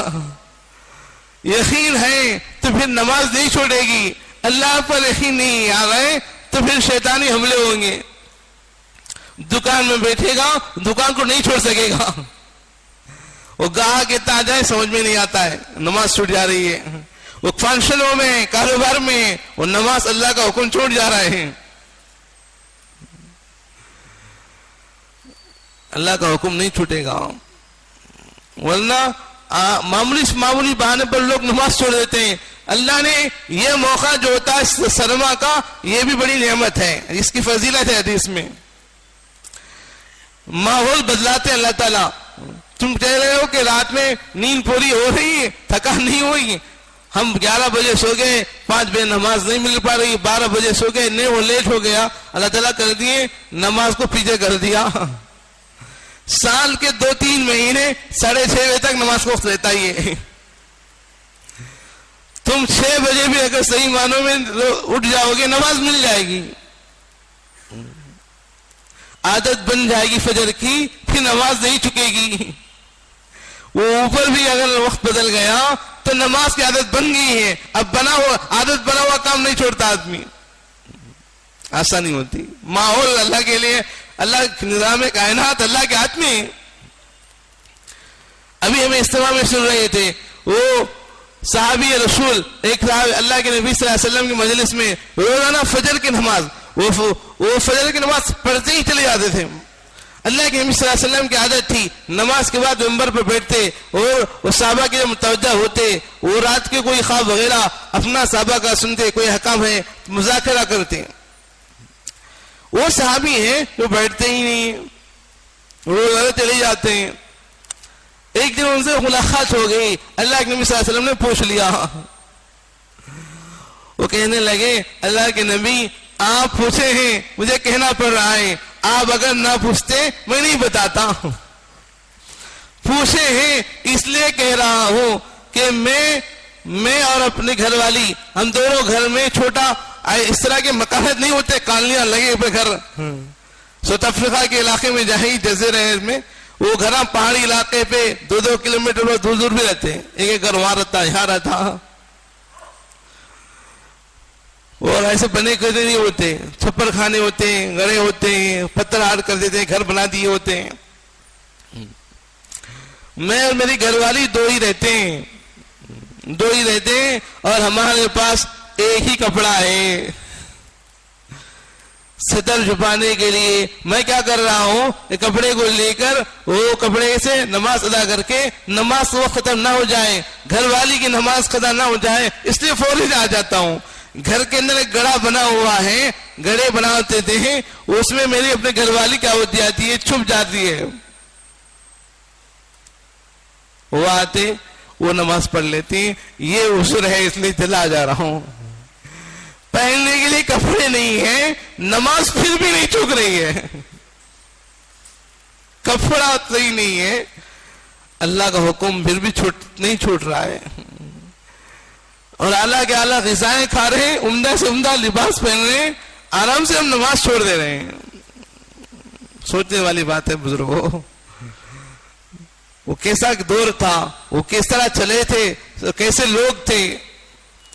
یقین ہے تو پھر نماز نہیں چھوڑے گی، اللہ پر یقین نہیں آ رہے تو پھر شیطانی حملے ہوں گے، دکان میں بیٹھے گا دکان کو نہیں چھوڑ سکے گا، وہ گاہک کتنا آ جائے سمجھ میں نہیں آتا ہے، نماز چھوٹ جا رہی ہے، وہ فنکشنوں میں کاروبار میں وہ نماز اللہ کا حکم چھوٹ جا رہے ہیں، اللہ کا حکم نہیں چھوٹے گا، ورنہ معمولی بہانے پر لوگ نماز چھوڑ دیتے ہیں۔ اللہ نے یہ موقع جو ہوتا ہے سرما کا، یہ بھی بڑی نعمت ہے، اس کی فضیلت ہے حدیث میں۔ ماحول بدلاتے ہیں اللہ تعالیٰ، تم کہہ رہے ہو کہ رات میں نیند پوری ہو رہی ہے، تھکان نہیں ہوئی، ہم 11 بجے سو گئے، 5 بجے نماز نہیں مل پا رہی، 12 بجے سو گئے، نہیں وہ لیٹ ہو گیا، اللہ تعالیٰ کر دیے نماز کو پیچھے کر دیا۔ سال کے 2-3 مہینے 6:30 بجے تک نماز کو وقت رہتا ہی ہے، تم 6 بجے بھی اگر صحیح معنوں میں اٹھ جاؤ گے نماز مل جائے گی، عادت بن جائے گی فجر کی، پھر نماز نہیں چکے گی۔ وہ اوپر بھی اگر وقت بدل گیا تو نماز کی عادت بن گئی ہے، اب عادت بنا ہوا کام نہیں چھوڑتا آدمی، آسانی ہوتی۔ ماحول اللہ کے لیے، اللہ نظام کائنات اللہ کے ہاتھ میں۔ ابھی ہمیں اجتماع میں سن رہے تھے، وہ صحابی رسول ایک صحابی اللہ کے نبی صلی اللہ علیہ وسلم کی مجلس میں روزانہ فجر کی نماز، وہ فجر کی نماز پڑھتے ہی چلے جاتے تھے۔ اللہ کے نبی صلی اللہ علیہ وسلم کی عادت تھی نماز کے بعد منبر پر بیٹھتے اور وہ صحابہ کے متوجہ ہوتے، وہ رات کے کوئی خواب وغیرہ اپنا صحابہ کا سنتے، کوئی حکم ہے مذاکرہ کرتے۔ وہ صحابی ہیں جو بیٹھتے ہی نہیں، روزانہ چلے جاتے ہیں۔ ایک دن ان سے ملاقات ہو گئی، اللہ کے نبی صلی اللہ علیہ وسلم نے پوچھ لیا، وہ کہنے لگے اللہ کے نبی آپ پوچھے ہیں مجھے کہنا پڑ رہا ہے، آپ اگر نہ پوچھتے میں نہیں بتاتا. پوچھے ہیں اس لیے کہہ رہا ہوں کہ میں اور اپنی گھر والی ہم دونوں گھر میں چھوٹا اس طرح کے مکانات نہیں ہوتے، کالنیاں لگے ہوئے گھر. ساؤتھ افریقہ کے علاقے میں جہاں جزیرے میں وہ گھر پہاڑی علاقے پہ 2-2 کلومیٹر دور دور بھی رہتے ہیں. ایک گھر وہاں رہتا یہاں رہتا، اور ایسے بنے کھدے نہیں ہوتے، چھپر کھانے ہوتے ہیں، گڑے ہوتے ہیں، پتھر ہاڑ کر دیتے ہیں، گھر بنا دیے ہوتے ہیں. میں اور میری گھر والی دو ہی رہتے ہیں اور ہمارے پاس ایک ہی کپڑا ہے سطر چھپانے کے لیے. میں کیا کر رہا ہوں، کپڑے کو لے کر وہ کپڑے سے نماز ادا کر کے نماز وہ ختم نہ ہو جائے، گھر والی کی نماز ختم نہ ہو جائے، اس لیے فوری آ جاتا ہوں. گھر کے اندر ایک گڑا بنا ہوا ہے، گڑے بناتے تھے، اس میں میری اپنے گھر والی کیا ہوتی جاتی ہے، چھپ جاتی ہے. وہ آتے وہ نماز پڑھ لیتی. یہ عذر ہے اس لیے چلا جا رہا ہوں. پہننے کے لیے کپڑے نہیں ہیں، نماز پھر بھی نہیں چوک رہی ہے، کپڑا صحیح نہیں ہے، اللہ کا حکم پھر بھی نہیں چھوٹ رہا ہے. اور اعلیٰ کے اعلیٰ غذائیں کھا رہے ہیں، عمدہ سے عمدہ لباس پہن رہے ہیں، آرام سے ہم نماز چھوڑ دے رہے ہیں. سوچنے والی بات ہے بزرگوں. وہ کیسا دور تھا، وہ کس طرح چلے تھے، کیسے لوگ تھے.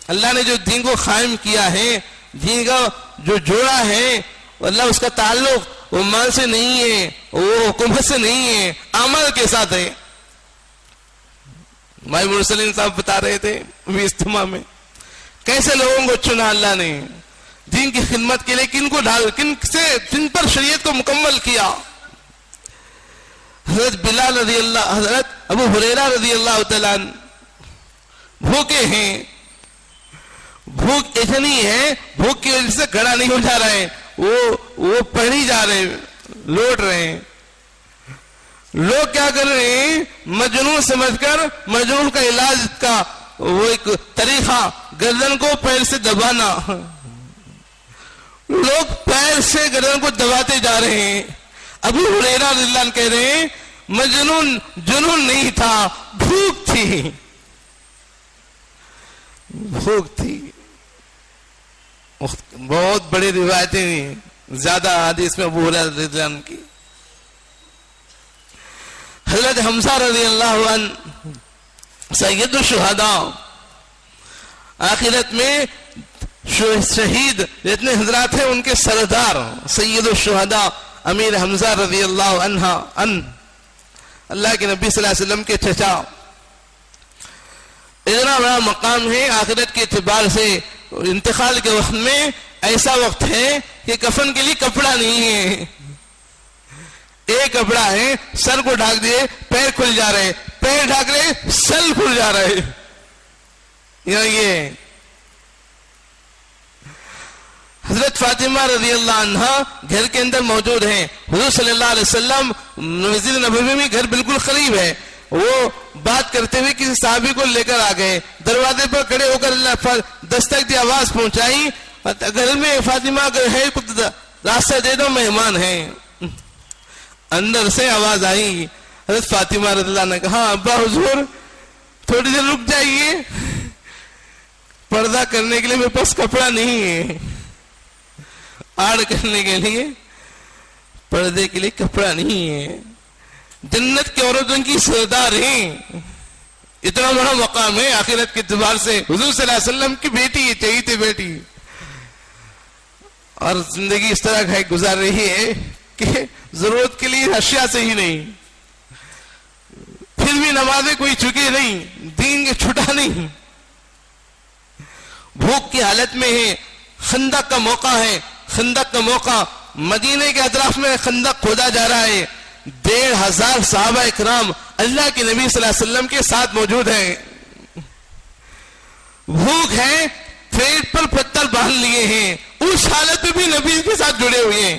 اللہ نے جو دین کو قائم کیا ہے، دین کا جو جوڑا ہے، اللہ اس کا تعلق وہ مال سے نہیں ہے، وہ حکومت سے نہیں ہے، عمل کے ساتھ ہے. بھائی مرسلین صاحب بتا رہے تھے ابھی اجتماع میں کیسے لوگوں کو چنا اللہ نے دین کی خدمت کے لیے، کن پر شریعت کو مکمل کیا. حضرت بلال رضی اللہ، حضرت ابو ہریرہ رضی اللہ تعالیٰ بھوکے ہیں، بھوک اتنی ہے، بھوک کی وجہ سے کھڑا نہیں ہو جا رہے، وہ پڑھی جا رہے، لوٹ رہے ہیں. لوگ کیا کر رہے ہیں، مجنون سمجھ کر مجنون کا علاج کا وہ ایک طریقہ، گردن کو پیر سے دبانا. لوگ پیر سے گردن کو دباتے جا رہے ہیں. ابو ہریرہ رضی اللہ عنہ کہہ رہے ہیں مجنون جنون نہیں تھا، بھوک تھی، بھوک تھی. بہت بڑی روایتیں، زیادہ حدیث میں ابو ہریرہ رضی اللہ عنہ کی. حضرت حمزہ رضی اللہ عنہ سید الشہداء، آخرت میں شہید جتنے حضرات ہیں ان کے سردار سید الشہداء امیر حمزہ رضی اللہ عنہ، اللہ کے نبی صلی اللہ علیہ وسلم کے چچا. اتنا بڑا مقام ہے آخرت کے اعتبار سے. انتقال کے وقت میں ایسا وقت ہے کہ کفن کے لیے کپڑا نہیں ہے، ایک کپڑا ہے، سر کو ڈھانک دیے پیر کھل جا رہے، پیر ڈھانک رہے سر کھل جا رہے. یہ حضرت فاطمہ رضی اللہ عنہ گھر کے اندر موجود ہیں. حضور صلی اللہ علیہ وسلم مسجد نبوی میں گھر بالکل قریب ہے. وہ بات کرتے ہوئے کسی صحابی کو لے کر آ گئے، دروازے پر کھڑے ہو کر دستک دی، آواز پہنچائی، گھر میں فاطمہ ہے، راستہ دے دو، مہمان ہیں. اندر سے آواز آئی، حضرت فاطمہ رضی اللہ عنہ نے کہا ابا حضور تھوڑی دیر رک جائیے، پردہ کرنے کے لیے میرے پاس کپڑا نہیں ہے، آڑ کرنے کے لیے پردے کے لیے کپڑا نہیں ہے. جنت کی عورتوں کی سردار ہیں. اتنا بڑا مقام ہے آخرت کے اعتبار سے. حضور صلی اللہ علیہ وسلم کی بیٹی ہے، چہیتے بیٹی، اور زندگی اس طرح گزار رہی ہے کہ ضرورت کے لیے اشیاء سے ہی نہیں، پھر بھی نمازیں کوئی چکے نہیں، دین کے چھٹا نہیں، بھوک کی حالت میں ہے. خندق کا موقع ہے، خندق کا موقع، مدینے کے اطراف میں خندق کھودا جا رہا ہے. 1,500 صحابہ اکرام اللہ کے نبی صلی اللہ علیہ وسلم کے ساتھ موجود ہیں. بھوک ہے، پیٹ پر پتھر باندھ لیے ہیں، اس حالت میں بھی نبی کے ساتھ جڑے ہوئے ہیں.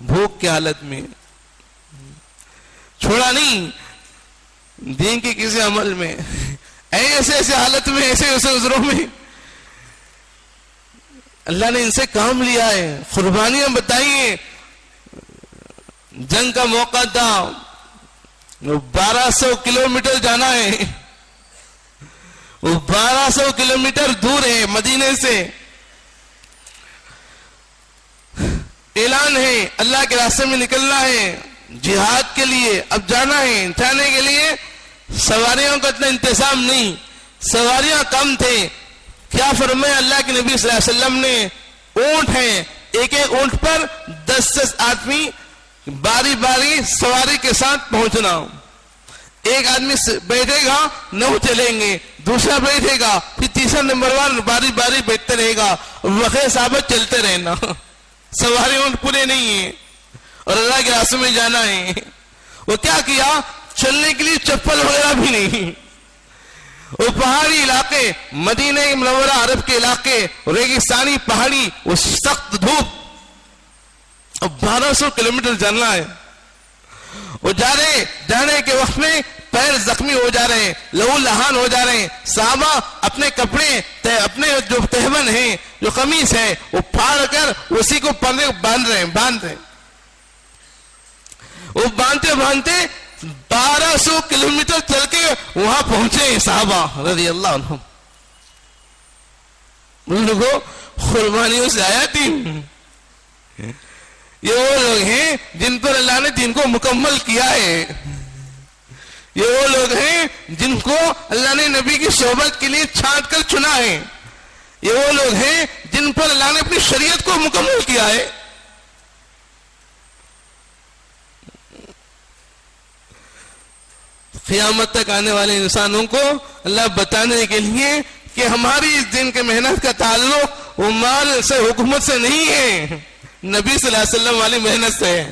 بھوک کی حالت میں چھوڑا نہیں دین کے کسی عمل میں، ایسے حالت میں، ایسے عذروں میں اللہ نے ان سے کام لیا ہے، قربانیاں بتائی ہیں. جنگ کا موقع تھا، 1200 کلومیٹر جانا ہے، وہ 1200 کلومیٹر دور ہے مدینے سے. اعلان ہے اللہ کے راستے میں نکلنا ہے جہاد کے لیے، اب جانا ہے. جانے کے لیے سواریوں کا اتنا انتظام نہیں، سواریاں کم تھے. کیا فرمایا اللہ کے نبی صلی اللہ علیہ وسلم نے؟ اونٹ ہیں، ایک ایک اونٹ پر 10 آدمی باری باری سواری کے ساتھ پہنچنا. ایک آدمی بیٹھے گا، 9 چلیں گے، دوسرا بیٹھے گا، پھر تیسرا نمبر 1 باری باری بیٹھتے رہے گا، وقت ثابت چلتے رہنا. سواری اونٹ پورے نہیں ہیں اور اللہ کے راستے میں جانا ہے. وہ کیا کیا؟ چلنے کے لیے چپل وغیرہ بھی نہیں. وہ پہاڑی علاقے، مدینہ منورہ عرب کے علاقے، ریگستانی پہاڑی، وہ سخت دھوپ، 1200 کلومیٹر جانا ہے. وہ جانے کے وقت میں پیر زخمی ہو جا رہے ہیں، لہو لہان ہو جا رہے ہیں. صحابہ اپنے کپڑے، اپنے جو تہبند ہیں، جو قمیص ہے، وہ پھاڑ کر اسی کو پردے باندھ رہے ہیں. وہ باندھتے 1200 کلومیٹر چل کے وہاں پہنچے صحابہ رضی اللہ عنہم. ان لوگوں قربانیوں سے آیا دین. یہ وہ لوگ ہیں جن پر اللہ نے دین کو مکمل کیا ہے. یہ وہ لوگ ہیں جن کو اللہ نے نبی کی صحبت کے لیے چھانٹ کر چنا ہے. یہ وہ لوگ ہیں جن پر اللہ نے اپنی شریعت کو مکمل کیا ہے. قیامت تک آنے والے انسانوں کو اللہ بتانے کے لیے کہ ہماری اس دن کے محنت کا تعلق وہ مال سے، حکومت سے نہیں ہے، نبی صلی اللہ علیہ وسلم والی محنت سے ہے.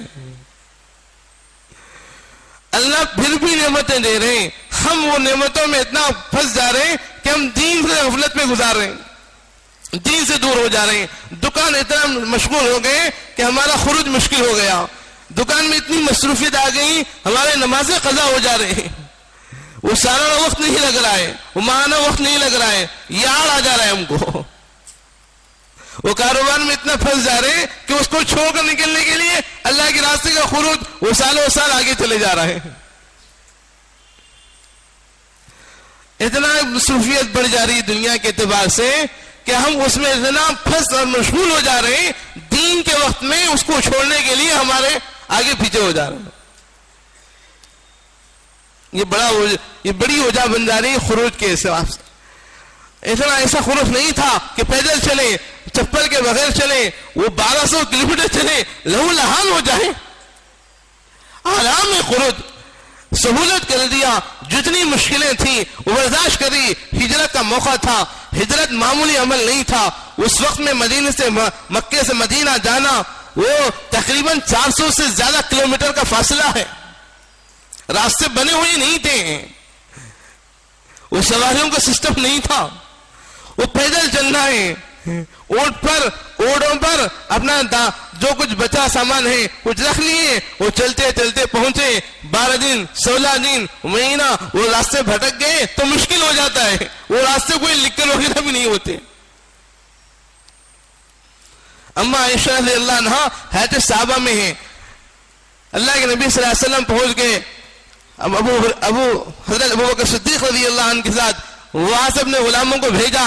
اللہ پھر بھی نعمتیں دے رہے ہیں، ہم وہ نعمتوں میں اتنا پھنس جا رہے ہیں کہ ہم دین سے غفلت میں گزار رہے ہیں، دین سے دور ہو جا رہے ہیں. دکان اتنا مشغول ہو گئے کہ ہمارا خروج مشکل ہو گیا. دکان میں اتنی مصروفیت آ گئی، ہمارے نمازیں قضا ہو جا رہے ہیں. وہ سارا وقت نہیں لگ رہا ہے، وہ ماہانہ وقت نہیں لگ رہا ہے، یار آ جا رہا ہے ہم کو. وہ کاروبار میں اتنا پھنس جا رہے ہیں کہ اس کو چھوڑ کر نکلنے کے لیے اللہ کے راستے کا خروج وہ سالوں سال آگے چلے جا رہے ہیں. اتنا مصروفیت بڑھ جا رہی ہے دنیا کے اعتبار سے کہ ہم اس میں اتنا پھنس اور مشغول ہو جا رہے ہیں، دین کے وقت میں اس کو چھوڑنے کے لیے ہمارے آگے پیچھے ہو جا رہے ہیں. یہ بڑی وجہ بن جا رہی ہے خروج کے حساب سے. اتنا ایسا خروج نہیں تھا کہ پیدل چلے، چپل کے بغیر چلے، وہ 1200 کلومیٹر چلے، لہو لہان ہو جائے. آرام خروج سہولت کر دیا. جتنی مشکلیں تھیں وہ برداشت کری. ہجرت کا موقع تھا، ہجرت معمولی عمل نہیں تھا. اس وقت میں مدینے سے مکے سے مدینہ جانا وہ تقریباً 400 سے زیادہ کلومیٹر کا فاصلہ ہے. راستے بنے ہوئے نہیں تھے، وہ سواریوں کا سسٹم نہیں تھا، وہ پیدل چلنا ہے. اوڑوں پر اپنا جو کچھ بچا سامان ہے کچھ رکھ لیے، وہ چلتے چلتے پہنچے. 12 دن 16 دن مہینہ وہ راستے بھٹک گئے تو مشکل ہو جاتا ہے. وہ راستے کوئی لکھ کر وغیرہ بھی نہیں ہوتے. اما عائشہ رضی اللہ عنہا حیات صحابہ میں ہیں. اللہ کے نبی صلی اللہ علیہ وسلم پہنچ گئے. حضرت ابو بکر صدیق رضی اللہ عنہ کے ساتھ وہاں سے اپنے غلاموں کو بھیجا،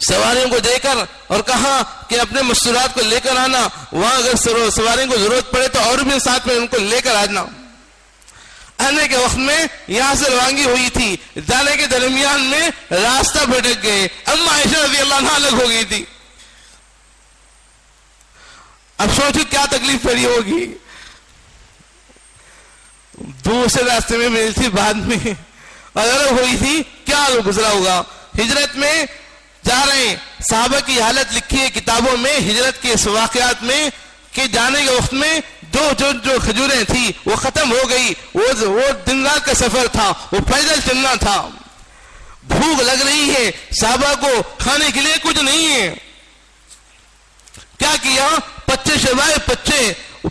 سواریوں کو دے کر، اور کہا کہ اپنے مستورات کو لے کر آنا. وہاں اگر سواریوں کو ضرورت پڑے تو اور بھی ساتھ میں ان کو لے کر آنا. آنے کے وقت میں یہاں سے روانگی ہوئی تھی، جانے کے درمیان میں راستہ بھٹک گئے. اما عائشہ رضی اللہ عنہ الگ ہو گئی تھی. اب سوچو کیا تکلیف پڑی ہوگی. دوسرے راستے میں ملی تھی بعد میں اور الگ ہوئی تھی، کیا گزرا ہوگا. ہجرت میں جا رہے ہیں، صحابہ کی حالت لکھی ہے کتابوں میں ہجرت کے اس واقعات میں کہ جانے کے وقت میں جو کھجوریں تھی وہ ختم ہو گئی. وہ دن رات کا سفر تھا، وہ پیدل چلنا تھا. بھوک لگ رہی ہے، صحابہ کو کھانے کے لیے کچھ نہیں ہے. کیا کیا؟ پچے چبائے،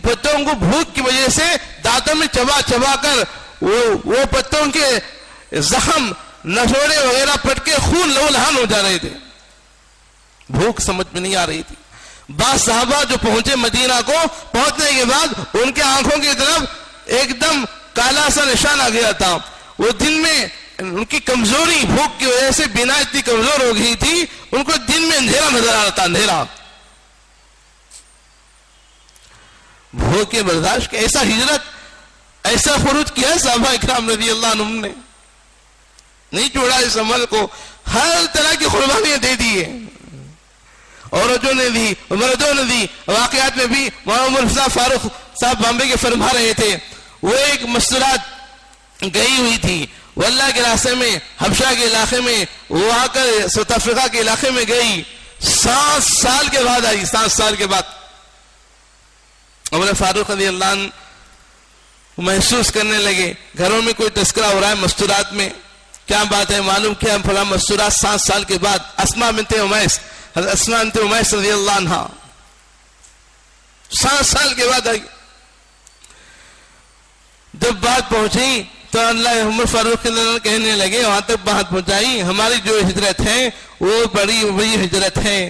پتوں کو بھوک کی وجہ سے دانتوں میں چبا کر وہ پتوں کے زخم، نسوڑے وغیرہ پٹ کے خون لہو لہان ہو جا رہے تھے. بھوک سمجھ میں نہیں آ رہی تھی. بعض صحابہ جو پہنچے مدینہ کو, پہنچنے کے بعد ان کے آنکھوں کی طرف ایک دم کالا سا نشان آ گیا تھا. وہ دن میں ان کی کمزوری, بھوک کی وجہ سے بنا اتنی کمزور ہو گئی تھی, ان کو دن میں اندھیرا نظر آ رہا تھا, اندھیرا. بھوک کے برداشت کے ایسا ہجرت, ایسا خروج کیا صحابہ اکرام رضی اللہ عنہم نے, نہیں چھوڑا اس عمل کو, ہر طرح کی قربانیاں دے دی ہیں. عورتوں نے دی, مردوں نے دی. واقعات میں بھی مولانا عمر فاروق صاحب بامبے کے فرما رہے تھے, وہ ایک مستورات گئی ہوئی تھی, وہ اللہ کے راستے میں حبشہ کے علاقے میں, وہ آ کر ساؤتھ افریقہ کے علاقے میں گئی. 7 سال کے بعد آئی, 7 سال کے بعد. عمر فاروق رضی اللہ عنہ محسوس کرنے لگے گھروں میں کوئی تذکرہ ہو رہا ہے مستورات میں, کیا بات ہے, معلوم کیا فلاں مستورات 7 سال کے بعد. اسماء بنت عمیس, حضرت اسماء بنت عمیس رضی اللہ عنہ 7 سال کے بعد آئی. جب بات پہنچی تو اللہ عمر فاروق کہنے لگے, وہاں تک بات پہنچائی, ہماری جو ہجرت ہے وہ بڑی ہجرت ہے.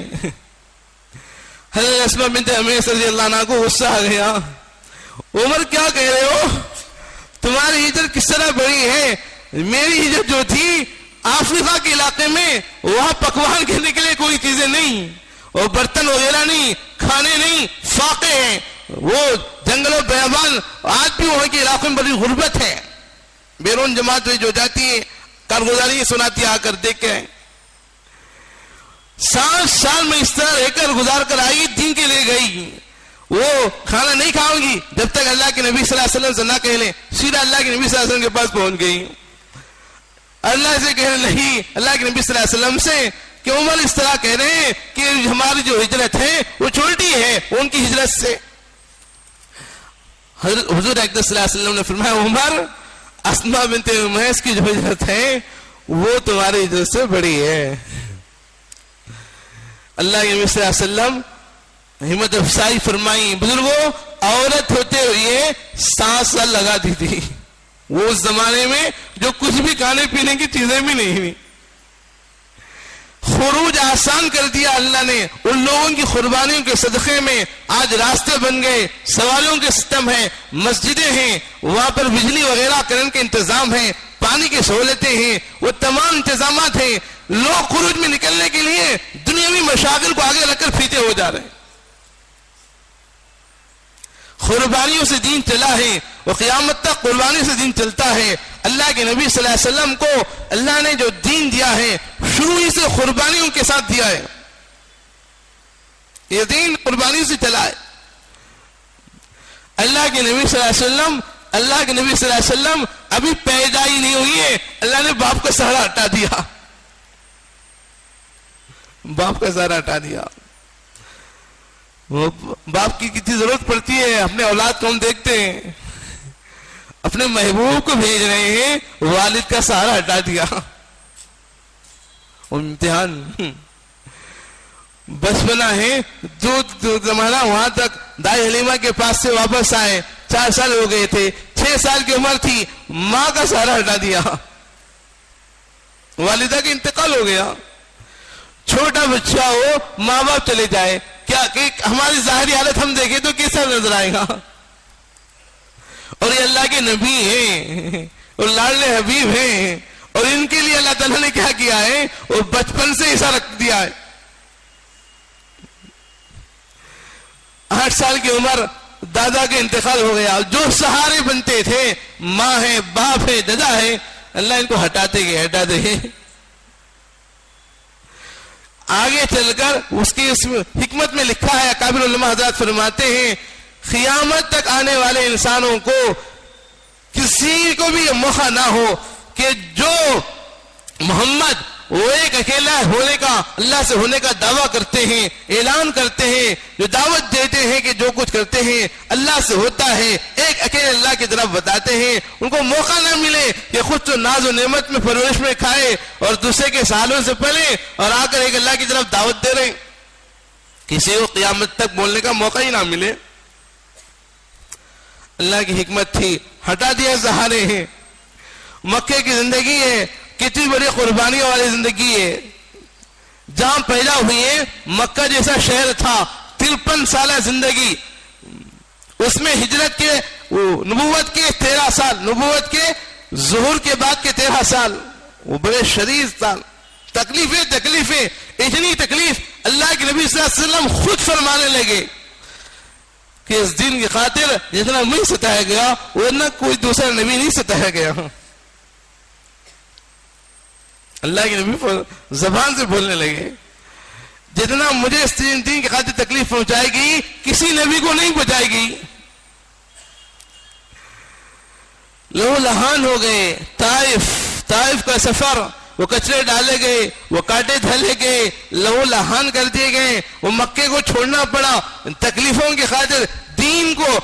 حضرت اسماء بنت عمیس رضی اللہ عنہ کو غصہ آ گیا, عمر کیا کہہ رہے ہو, تمہاری ہجرت کس طرح بڑی ہے, میری ہجرت جو تھی افریقہ کے علاقے میں, وہاں پکوان کھانے کے لیے کوئی چیزیں نہیں, اور برتن وغیرہ نہیں, کھانے نہیں, فاقے ہیں, وہ جنگل و بیابان. آج بھی وہاں کے علاقوں میں بڑی غربت ہے. بیرون جماعت جو جاتی ہے کارگزاری سناتی آ کر دیکھ کے. 7 سال میں اس طرح رہ کر گزار کر آئی, دین کے لیے گئی. وہ کھانا نہیں کھاؤں گی جب تک اللہ کے نبی صلی اللہ علیہ وسلم سے نہ کہہ لیں. سیدھا اللہ کے نبی صلی اللہ علیہ وسلم کے پاس پہنچ گئی. اللہ سے کہنے لگی, اللہ کے نبی صلی اللہ علیہ وسلم سے, کہ عمر اس طرح کہہ رہے ہیں کہ ہماری جو ہجرت ہے وہ چھوٹی ہے ان کی ہجرت سے. حضور اقدس صلی اللہ علیہ وسلم نے فرمایا, عمر اسماء بنت عمیس کی جو ہجرت ہے وہ تمہاری ہجرت سے بڑی ہے. اللہ کے نبی صلی اللہ علیہ وسلم ہمت افزائی فرمائی. بزرگوں, عورت ہوتے ہوئے 7 سال لگا دی تھی. وہ اس زمانے میں جو کچھ بھی کھانے پینے کی چیزیں بھی نہیں ہوئی. خروج آسان کر دیا اللہ نے ان لوگوں کی قربانیوں کے صدقے میں. آج راستے بن گئے, سواریوں کے سسٹم ہیں, مسجدیں ہیں, وہاں پر بجلی وغیرہ کرنے کے انتظام ہیں, پانی کی سہولتیں ہیں, وہ تمام انتظامات ہیں. لوگ خروج میں نکلنے کے لیے دنیاوی مشاغل کو آگے رکھ کر پیچھے ہو جا رہے ہیں. قربانیوں سے دین چلا ہے, وہ قیامت تک قربانی سے دین چلتا ہے. اللہ کے نبی صلی اللہ علیہ وسلم کو اللہ نے جو دین دیا ہے شروع ہی سے قربانیوں کے ساتھ دیا ہے. یہ دین قربانی سے چلا ہے. اللہ کے نبی صلی اللہ علیہ وسلم ابھی پیدا ہی نہیں ہوئی ہے, اللہ نے باپ کا سہارا ہٹا دیا, باپ کا سہارا ہٹا دیا. وہ باپ کی کتنی ضرورت پڑتی ہے, اپنے اولاد کو ہم دیکھتے ہیں, اپنے محبوب کو بھیج رہے ہیں, والد کا سہارا ہٹا دیا. امتحان بچپنا ہے, جو زمانہ وہاں تک دائی حلیمہ کے پاس سے واپس آئے, 4 سال ہو گئے تھے, 6 سال کی عمر تھی, ماں کا سہارا ہٹا دیا, والدہ کا انتقال ہو گیا. چھوٹا بچہ ہو, ماں باپ چلے جائے, کیا کہ ہماری ظاہری حالت ہم دیکھیں تو کیسا نظر آئے گا. اور یہ اللہ کے نبی ہیں اور لاڈلے حبیب ہیں, اور ان کے لیے اللہ تعالیٰ نے کیا کیا ہے, وہ بچپن سے ایسا رکھ دیا ہے. 8 سال کی عمر دادا کا انتقال ہو گیا. جو سہارے بنتے تھے, ماں ہے, باپ ہے, دادا ہے, اللہ ان کو ہٹاتے گئے. آگے چل کر اس کی حکمت میں لکھا ہے, اکابر علماء حضرات فرماتے ہیں, قیامت تک آنے والے انسانوں کو کسی کو بھی یہ موقع نہ ہو کہ جو محمد وہ ایک اکیلا ہونے کا, اللہ سے ہونے کا دعویٰ کرتے ہیں, اعلان کرتے ہیں, جو دعوت دیتے ہیں کہ جو کچھ کرتے ہیں اللہ سے ہوتا ہے, ایک اکیلے اللہ کی طرف بتاتے ہیں, ان کو موقع نہ ملے کہ خود تو ناز و نعمت میں پرورش میں کھائے اور دوسرے کے سالوں سے پلے اور آ کر ایک اللہ کی طرف دعوت دے رہے, کسی کو قیامت تک بولنے کا موقع ہی نہ ملے. اللہ کی حکمت تھی, ہٹا دیا سہارے ہیں. مکے کی زندگی ہے, کتنی بڑی قربانیوں والی زندگی ہے. جہاں پیدا ہوئے مکہ جیسا شہر تھا، 53 سالہ زندگی، اس میں ہجرت کے نبوت کے 13 سال، نبوت کے ظہور کے بعد کے 13 سال، وہ بڑے شدید سال، تکلیفیں، اتنی تکلیف اللہ کے نبی صلی اللہ علیہ وسلم خود فرمانے لگے کہ اس دین کی خاطر جتنا میں ستایا گیا ورنہ کوئی دوسرا نبی نہیں ستایا گیا. اللہ کے نبی زبان سے بولنے لگے جتنا مجھے اس دین کی خاطر تکلیف پہنچائے گی کسی نبی کو نہیں پہنچائے گی. لہو لہان ہو گئے، طائف کا سفر، وہ کچرے ڈالے گئے، وہ کانٹے دھلے گئے، لہو لہان کر دیے گئے، وہ مکے کو چھوڑنا پڑا تکلیفوں کی خاطر، دین کو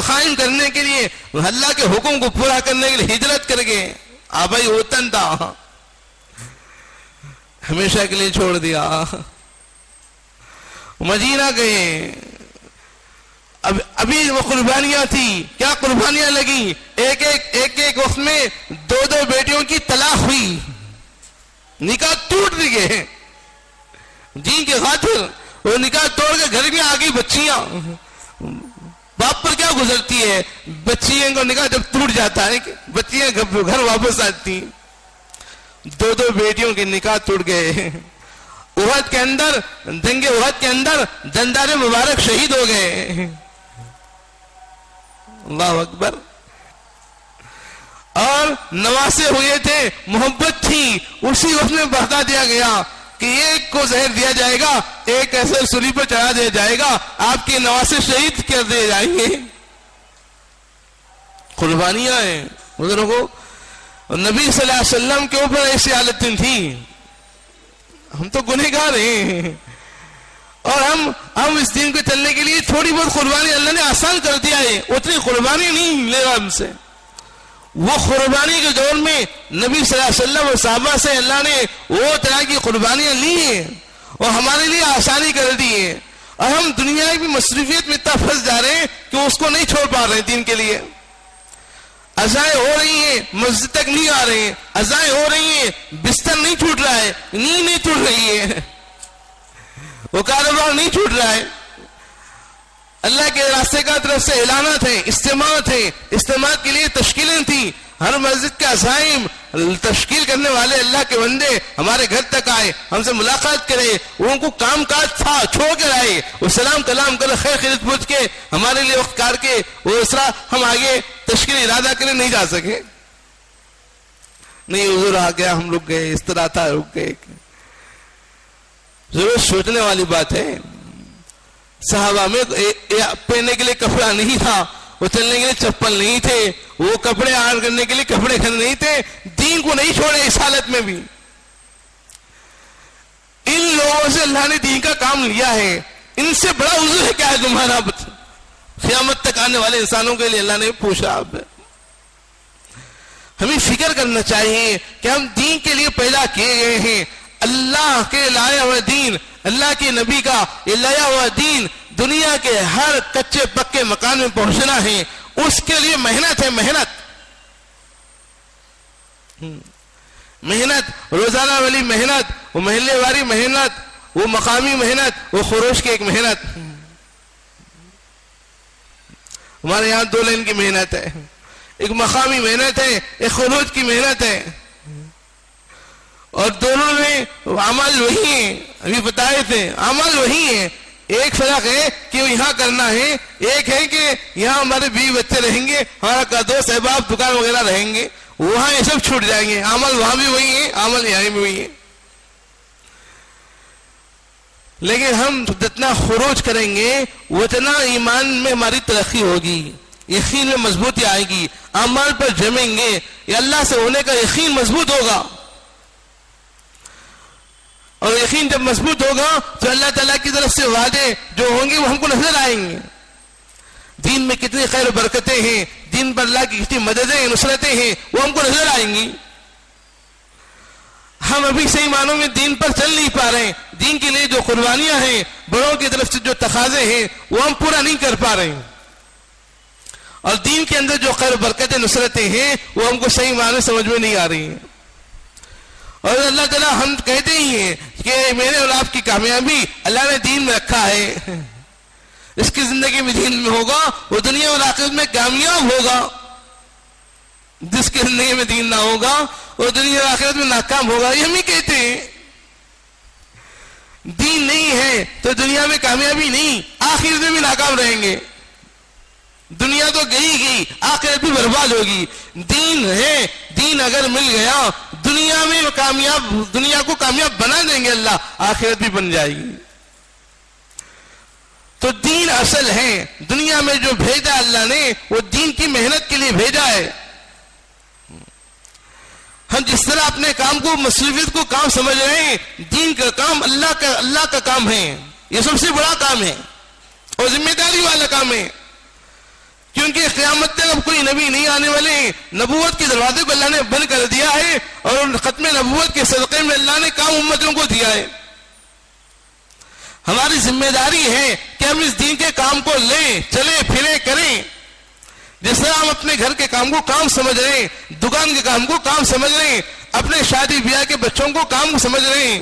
قائم کرنے کے لیے، اللہ کے حکم کو پورا کرنے کے لیے ہجرت کر گئے. آبائی وطن تھا، ہمیشہ کے لیے چھوڑ دیا. مدینہ گئے، ابھی وہ قربانیاں تھی، کیا قربانیاں لگی، ایک وقت میں 2 بیٹیوں کی طلاق ہوئی، نکاح ٹوٹ گئے دین کی خاطر. وہ نکاح توڑ کے گھر میں آ گئی بچیاں. باپ پر کیا گزرتی ہے، بچیاں کو نکاح جب ٹوٹ جاتا ہے بچیاں گھر واپس آتی. 2 بیٹیوں کے نکاح ٹوٹ گئے. احد کے اندر، جنگ احد کے اندر دندار مبارک شہید ہو گئے. اللہ اکبر. اور نواسے ہوئے تھے، محبت تھی، اسی وقت میں بتا دیا گیا کہ ایک کو زہر دیا جائے گا، ایک ایسے سولی پر چڑھا دیا جائے گا، آپ کے نواسے شہید کر دیے جائیں گے. قربانیاں ہیں بزرگوں. نبی صلی اللہ علیہ وسلم کے اوپر ایسی حالتیں تھی. ہم تو گنہگار ہیں اور ہم اس دین کو چلنے کے لیے تھوڑی بہت قربانی اللہ نے آسان کر دیا ہے، اتنی قربانی نہیں لے گا ہم سے. وہ قربانی کے دور میں نبی صلی اللہ علیہ وسلم اور صحابہ سے اللہ نے وہ طرح کی قربانیاں لی ہیں اور ہمارے لیے آسانی کر دی ہے. اور ہم دنیا کی مصروفیت میں اتنا پھنس جا رہے ہیں کہ اس کو نہیں چھوڑ پا رہے ہیں دین کے لیے. ازائیں ہو رہی ہیں، مسجد تک نہیں آ رہے ہیں، ازائیں ہو رہی ہیں، بستر نہیں چھوٹ رہا ہے، نیند نہیں چھوٹ رہی ہے، وہ کاروبار نہیں چھوٹ رہا ہے. اللہ کے راستے کا طرف سے اعلانات ہیں، اجتماعات ہیں، اجتماع کے لیے تشکیلیں تھیں. ہر مسجد کے عزائم تشکیل کرنے والے اللہ کے بندے ہمارے گھر تک آئے، ہم سے ملاقات کرے، ان کو کام کاج تھا چھوڑ کر آئے، وہ سلام کلام کر خیر خیریت پوچھ کے ہمارے لیے وقت کاٹ کے وہ اس طرح ہم آگے تشکیل ارادہ کرنے نہیں جا سکے. نہیں حضور آ گیا، ہم رک گئے، اس طرح تھا، رک گئے. ضرور سوچنے والی بات ہے. صحابہ میں پہننے کے لیے کپڑا نہیں تھا، وہ چلنے کے لیے چپل نہیں تھے، وہ کپڑے آن کرنے کے لیے کپڑے خرید نہیں تھے. دین کو نہیں چھوڑے اس حالت میں بھی. ان لوگوں سے اللہ نے دین کا کام لیا ہے، ان سے بڑا عذر ہے کیا ہے تمہارا؟ قیامت تک آنے والے انسانوں کے لیے اللہ نے پوچھا. آپ ہمیں فکر کرنا چاہیے کہ ہم دین کے لیے پیدا کیے گئے ہیں. اللہ کے لایا ہوا دین، اللہ کے نبی کا لایا ہوا دین دنیا کے ہر کچے پکے مکان میں پہنچنا ہے. اس کے لیے محنت ہے، محنت، روزانہ والی محنت، وہ محلے والی محنت، وہ مقامی محنت، وہ خروش کی ایک محنت. ہمارے یہاں 2 لائن کی محنت ہے، ایک مقامی محنت ہے، ایک خروج کی محنت ہے، اور دونوں میں عمل وہی ہیں. ابھی بتائے تھے عمل وہی ہے. ایک فرق ہے کہ یہاں کرنا ہے، ایک ہے کہ یہاں ہمارے بیوی بچے رہیں گے، ہمارا دوست احباب دکان وغیرہ رہیں گے، وہاں یہ سب چھوٹ جائیں گے. عمل وہاں بھی وہی ہے، عمل یہاں بھی وہی ہے. لیکن ہم جتنا خروج کریں گے اتنا ایمان میں ہماری ترقی ہوگی، یقین میں مضبوطی آئے گی، اعمال پر جمیں گے، یہ اللہ سے ہونے کا یقین مضبوط ہوگا. اور یقین جب مضبوط ہوگا تو اللہ تعالیٰ کی طرف سے وعدے جو ہوں گے وہ ہم کو نظر آئیں گے. دین میں کتنی خیر و برکتیں ہیں، دین پر اللہ کی کتنی مددیں نصرتیں ہیں، وہ ہم کو نظر آئیں گی. ہم ابھی صحیح معنوں میں دین پر چل نہیں پا رہے ہیں. دین کے لیے جو قربانیاں ہیں، بڑوں کی طرف سے جو تقاضے ہیں وہ ہم پورا نہیں کر پا رہے ہیں. اور دین کے اندر جو خیر و برکتیں نصرتیں ہیں وہ ہم کو صحیح معنی سمجھ میں نہیں آ رہی ہیں. اور اللہ تعالیٰ ہم کہتے ہی ہیں کہ میرے اور آپ کی کامیابی اللہ نے دین میں رکھا ہے. اس کی زندگی میں دین میں ہوگا وہ دنیا اور آخرت میں کامیاب ہوگا. جس کی زندگی میں دین نہ ہوگا وہ دنیا اور آخرت میں ناکام ہوگا. یہ ہم ہی کہتے ہیں. دین نہیں ہے تو دنیا میں کامیابی نہیں, آخرت میں بھی ناکام رہیں گے. دنیا تو گئی آخرت بھی برباد ہوگی. دین ہے, دین اگر مل گیا دنیا میں کامیاب, دنیا کو کامیاب بنا دیں گے اللہ, آخرت بھی بن جائے گی. تو دین اصل ہے. دنیا میں جو بھیجا اللہ نے وہ دین کی محنت کے لیے بھیجا ہے. ہم جس طرح اپنے کام کو, مصروفیت کو کام سمجھ رہے ہیں, دین کا کام اللہ کا کام ہے. یہ سب سے بڑا کام ہے اور ذمہ داری والا کام ہے, کیونکہ قیامت تک اب کوئی نبی نہیں آنے والے. نبوت کے دروازے کو اللہ نے بند کر دیا ہے اور ختم نبوت کے صدقے میں اللہ نے کام امتوں کو دیا ہے. ہماری ذمہ داری ہے کہ ہم اس دین کے کام کو لیں, چلیں پھریں کریں. جس طرح ہم اپنے گھر کے کام کو کام سمجھ رہے ہیں, دکان کے کام کو کام سمجھ رہے ہیں, اپنے شادی بیاہ کے بچوں کو کام سمجھ رہے ہیں.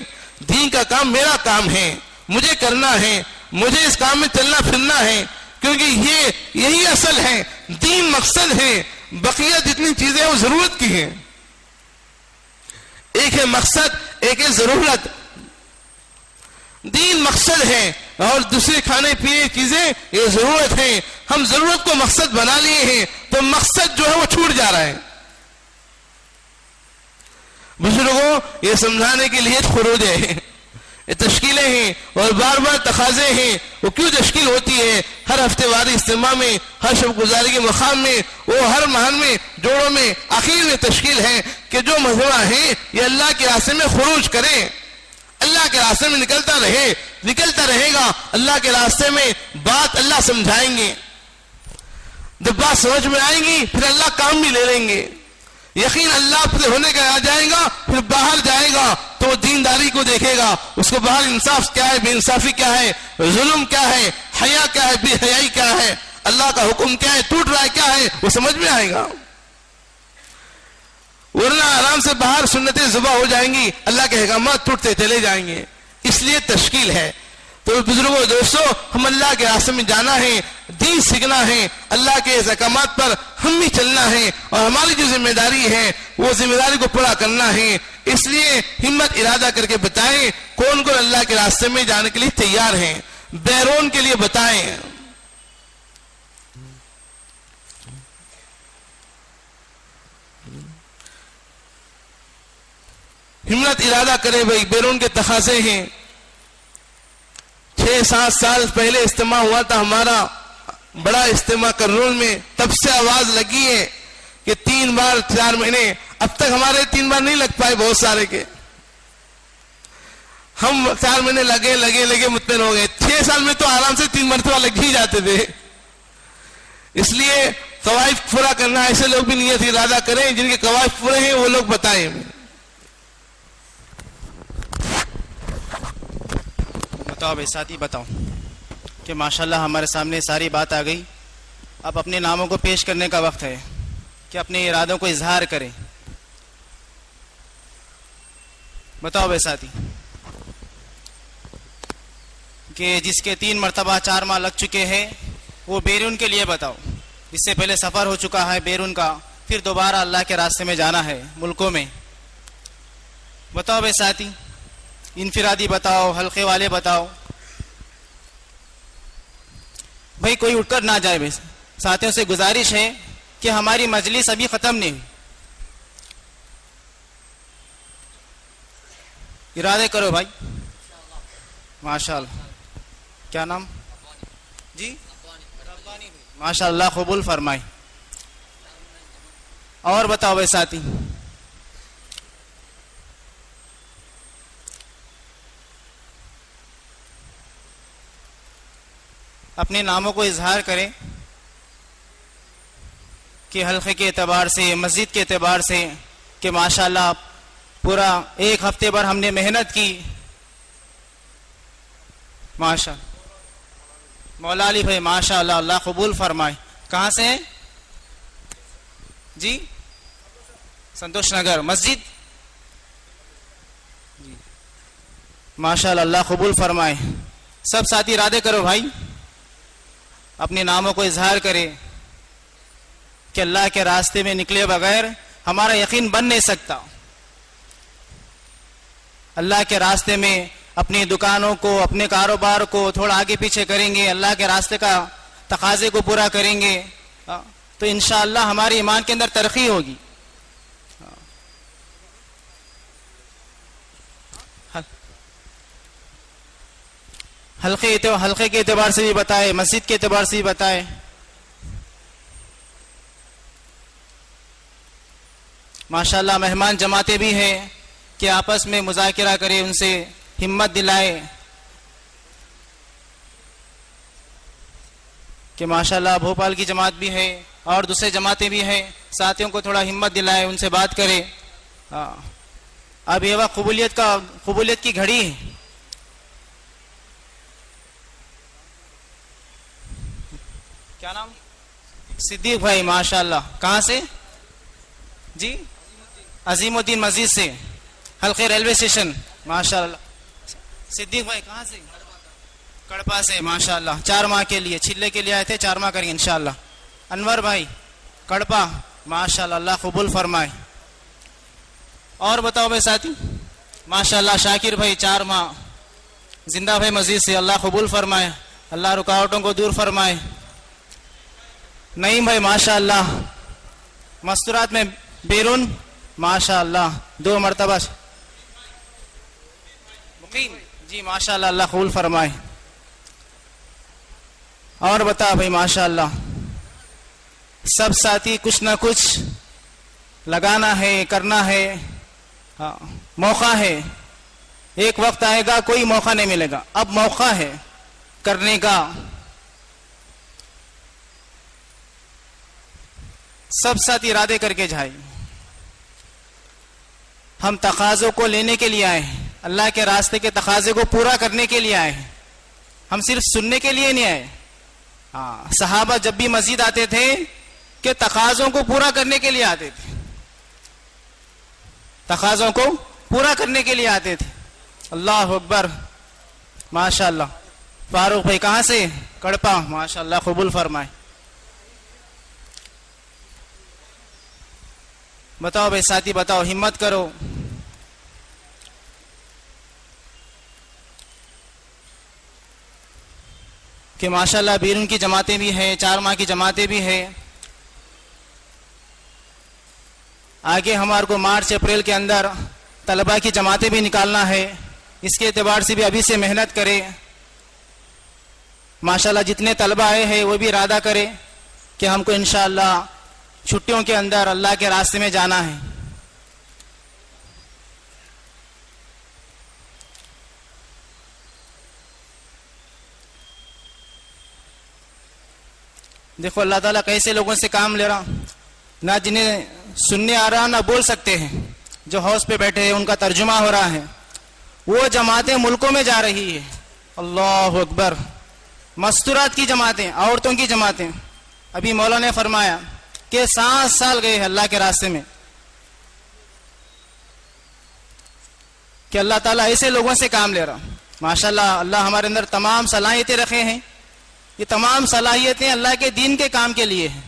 دین کا کام میرا کام ہے, مجھے کرنا ہے, مجھے اس کام میں چلنا پھرنا ہے, کیونکہ یہی اصل ہے. دین مقصد ہے, بقیہ جتنی چیزیں وہ ضرورت کی ہیں. ایک ہے مقصد, ایک ہے ضرورت. دین مقصد ہے اور دوسری کھانے پینے چیزیں یہ ضرورت ہے. ہم ضرورت کو مقصد بنا لیے ہیں تو مقصد جو ہے وہ چھوٹ جا رہا ہے. بزرگوں یہ سمجھانے کے لیے خروج ہے, یہ تشکیلیں ہیں اور بار بار تقاضے ہیں. وہ کیوں تشکیل ہوتی ہے؟ ہر ہفتے واری اجتماع میں, ہر شب گزاری کے مقام میں, وہ ہر مہان میں, جوڑوں میں, آخر میں تشکیل ہے کہ جو مجموعہ ہے یہ اللہ کے راستے میں خروج کریں, اللہ کے راستے میں نکلتا رہے گا. اللہ کے راستے میں بات اللہ سمجھائیں گے. جب بات سمجھ میں آئیں گی پھر اللہ کام بھی لے لیں گے. یقین اللہ پہ ہونے کا آ جائے گا, پھر باہر جائے گا تو وہ دینداری کو دیکھے گا. اس کو باہر انصاف کیا ہے, بے انصافی کیا ہے, ظلم کیا ہے, حیا کیا ہے, بے حیائی کیا ہے, اللہ کا حکم کیا ہے, ٹوٹ رہا ہے کیا ہے, وہ سمجھ میں آئے گا. ورنہ آرام سے باہر سنتیں ذبح ہو جائیں گی, اللہ کے احکامات ٹوٹتے چلے جائیں گے. اس لیے تشکیل ہے. تو بزرگوں دوستو, ہم اللہ کے راستے میں جانا ہے, دین سیکھنا ہے, اللہ کے احکامات پر ہم بھی چلنا ہے, اور ہماری جو ذمہ داری ہے وہ ذمہ داری کو پورا کرنا ہے. اس لیے ہمت ارادہ کر کے بتائیں کون کون اللہ کے راستے میں جانے کے لیے تیار ہیں. بیرون کے لیے بتائیں. ہمت ارادہ کرے بھائی. بیرون کے تقاضے ہیں. 6-7 سال پہلے اجتماع ہوا تھا ہمارا, بڑا اجتماع کرنول میں. تب سے آواز لگی ہے کہ 3 بار 4 مہینے, اب تک ہمارے 3 بار نہیں لگ پائے بہت سارے کے. ہم 4 مہینے لگے مطمئن ہو گئے. 6 سال میں تو آرام سے 3 مرتبہ لگ ہی جاتے تھے. اس لیے قواعد پورا کرنا, ایسے لوگ بھی نیت ارادہ کریں جن کے قواعد پورے ہیں وہ لوگ بتائیں. بتاؤ بھائی ساتھی, بتاؤ کہ ماشاءاللہ ہمارے سامنے ساری بات آ گئی. اب اپنے ناموں کو پیش کرنے کا وقت ہے کہ اپنے ارادوں کو اظہار کریں. بتاؤ بھائی ساتھی کہ جس کے 3 مرتبہ 4 ماہ لگ چکے ہیں وہ بیرون کے لیے بتاؤ. اس سے پہلے سفر ہو چکا ہے بیرون کا, پھر دوبارہ اللہ کے راستے میں جانا ہے ملکوں میں. بتاؤ بھائی ساتھی, انفرادی بتاؤ, حلقے والے بتاؤ. بھائی کوئی اٹھ کر نہ جائے. بھائی ساتھیوں سے گزارش ہے کہ ہماری مجلس ابھی ختم نہیں. ارادے کرو بھائی. ماشاءاللہ. کیا نام جی؟ ماشاءاللہ قبول فرمائے. اور بتاؤ بھائی ساتھی. اپنے ناموں کو اظہار کریں کہ حلقے کے اعتبار سے, مسجد کے اعتبار سے کہ ماشاءاللہ پورا 1 ہفتے بھر ہم نے محنت کی. ماشاءاللہ مولا علی بھائی ماشاءاللہ, اللہ قبول فرمائے. کہاں سے ہیں جی؟ سنتوش نگر مسجد. ماشاءاللہ اللہ قبول فرمائے. سب ساتھی ارادے کرو بھائی, اپنے ناموں کو اظہار کرے کہ اللہ کے راستے میں نکلے بغیر ہمارا یقین بن نہیں سکتا. اللہ کے راستے میں اپنی دکانوں کو, اپنے کاروبار کو تھوڑا آگے پیچھے کریں گے, اللہ کے راستے کا تقاضے کو پورا کریں گے تو انشاءاللہ ہمارے ایمان کے اندر ترقی ہوگی. حلقے کے اعتبار سے بھی بتائے, مسجد کے اعتبار سے بھی بتائے. ماشاءاللہ مہمان جماعتیں بھی ہیں کہ آپس میں مذاکرہ کرے, ان سے ہمت دلائے کہ ماشاءاللہ بھوپال کی جماعت بھی ہے اور دوسرے جماعتیں بھی ہیں, ساتھیوں کو تھوڑا ہمت دلائے, ان سے بات کرے. اب یہ وقت قبولیت کی گھڑی ہے. کیا نام؟ صدیق بھائی ماشاءاللہ. کہاں سے جی؟ عظیم الدین مسجد سے, حلقے ریلوے اسٹیشن. ماشاءاللہ صدیق بھائی کہاں سے؟ کڑپا سے. ماشاءاللہ 4 ماہ کے لیے, چھلے کے لیے آئے تھے, 4 ماہ کریں گے انشاءاللہ. انور بھائی کڑپا ماشاءاللہ اللہ قبول فرمائے. اور بتاؤ بھائی ساتھی. ماشاءاللہ شاکر بھائی 4 ماہ زندہ بھائی مسجد سے, اللہ قبول فرمائے, اللہ رکاوٹوں کو دور فرمائے. نعیم بھائی ماشاءاللہ مستورات میں بیرون ماشاءاللہ 2 مرتبہ مقیم جی ماشاءاللہ اللہ قبول فرمائے. اور بتا بھائی ماشاءاللہ سب ساتھی کچھ نہ کچھ لگانا ہے, کرنا ہے. موقع ہے, ایک وقت آئے گا کوئی موقع نہیں ملے گا, اب موقع ہے کرنے کا. سب ساتھی ارادے کر کے جائیں. ہم تقاضوں کو لینے کے لیے آئے ہیں, اللہ کے راستے کے تقاضے کو پورا کرنے کے لیے آئے ہیں, ہم صرف سننے کے لیے نہیں آئے. صحابہ جب بھی مسجد آتے تھے کہ تقاضوں کو پورا کرنے کے لیے آتے تھے, تقاضوں کو پورا کرنے کے لیے آتے تھے. اللہ اکبر ماشاءاللہ. فاروق بھائی کہاں سے؟ کڑپا ماشاءاللہ قبول فرمائے. بتاؤ بھائی ساتھی بتاؤ, ہمت کرو. کہ ماشاءاللہ بیرون کی جماعتیں بھی ہیں, 4 ماہ کی جماعتیں بھی ہیں. آگے ہمارے کو مارچ اپریل کے اندر طلبہ کی جماعتیں بھی نکالنا ہے, اس کے اعتبار سے بھی ابھی سے محنت کرے. ماشاءاللہ جتنے طلبہ آئے ہیں وہ بھی ارادہ کرے کہ ہم کو انشاءاللہ چھٹیوں کے اندر اللہ کے راستے میں جانا ہے. دیکھو اللہ تعالیٰ کیسے لوگوں سے کام لے رہا, نہ جنہیں سننے آ رہا نہ بول سکتے ہیں, جو ہاؤس پہ بیٹھے ہیں ان کا ترجمہ ہو رہا ہے. وہ جماعتیں ملکوں میں جا رہی ہے. اللہ اکبر. مستورات کی جماعتیں, عورتوں کی جماعتیں. ابھی مولانا نے فرمایا کہ 7 سال گئے ہیں اللہ کے راستے میں, کہ اللہ تعالیٰ ایسے لوگوں سے کام لے رہا. ماشاءاللہ اللہ ہمارے اندر تمام صلاحیتیں رکھے ہیں, یہ تمام صلاحیتیں اللہ کے دین کے کام کے لیے ہیں.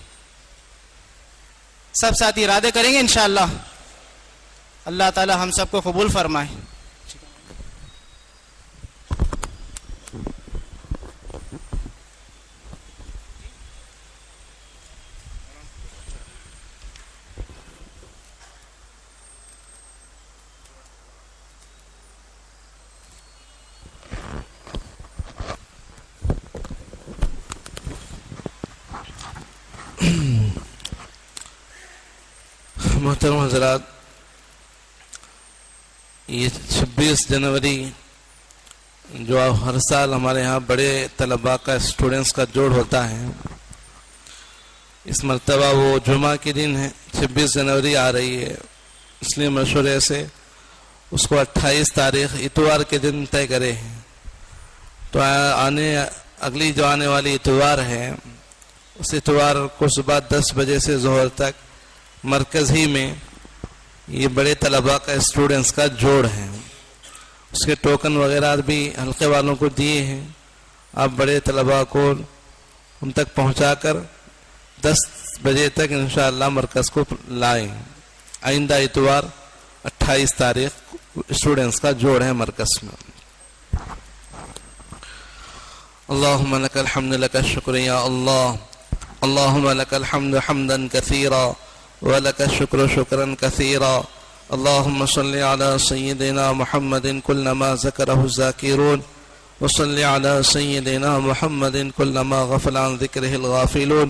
سب ساتھی ارادے کریں گے انشاءاللہ, اللہ تعالیٰ ہم سب کو قبول فرمائے. محترم حضرات, یہ 26 جنوری جو ہر سال ہمارے ہاں بڑے طلباء کا اسٹوڈنٹس کا جوڑ ہوتا ہے, اس مرتبہ وہ جمعہ کے دن ہے, 26 جنوری آ رہی ہے, اس لیے مشورے سے اس کو 28 تاریخ اتوار کے دن طے کرے ہیں. تو اگلی جو آنے والی اتوار ہے, اس اتوار کو صبح 10 بجے سے ظہر تک مرکز ہی میں یہ بڑے طلباء کا اسٹوڈنٹس کا جوڑ ہے. اس کے ٹوکن وغیرہ بھی حلقے والوں کو دیے ہیں. آپ بڑے طلباء کو ان تک پہنچا کر 10 بجے تک انشاءاللہ مرکز کو لائیں. آئندہ اتوار 28 تاریخ اسٹوڈنٹس کا جوڑ ہے مرکز میں. اللہم لک الحمد لک الشکر یا اللہ. اللہم لک الحمد حمدا کثیرا ولک الشکر شکرا کثیرا. اللہم صلی علی سیدنا محمد کل ما ذکرہ الذاکرون وصلی علی سیدنا محمد کل ما غفل عن ذکرہ الغافلون.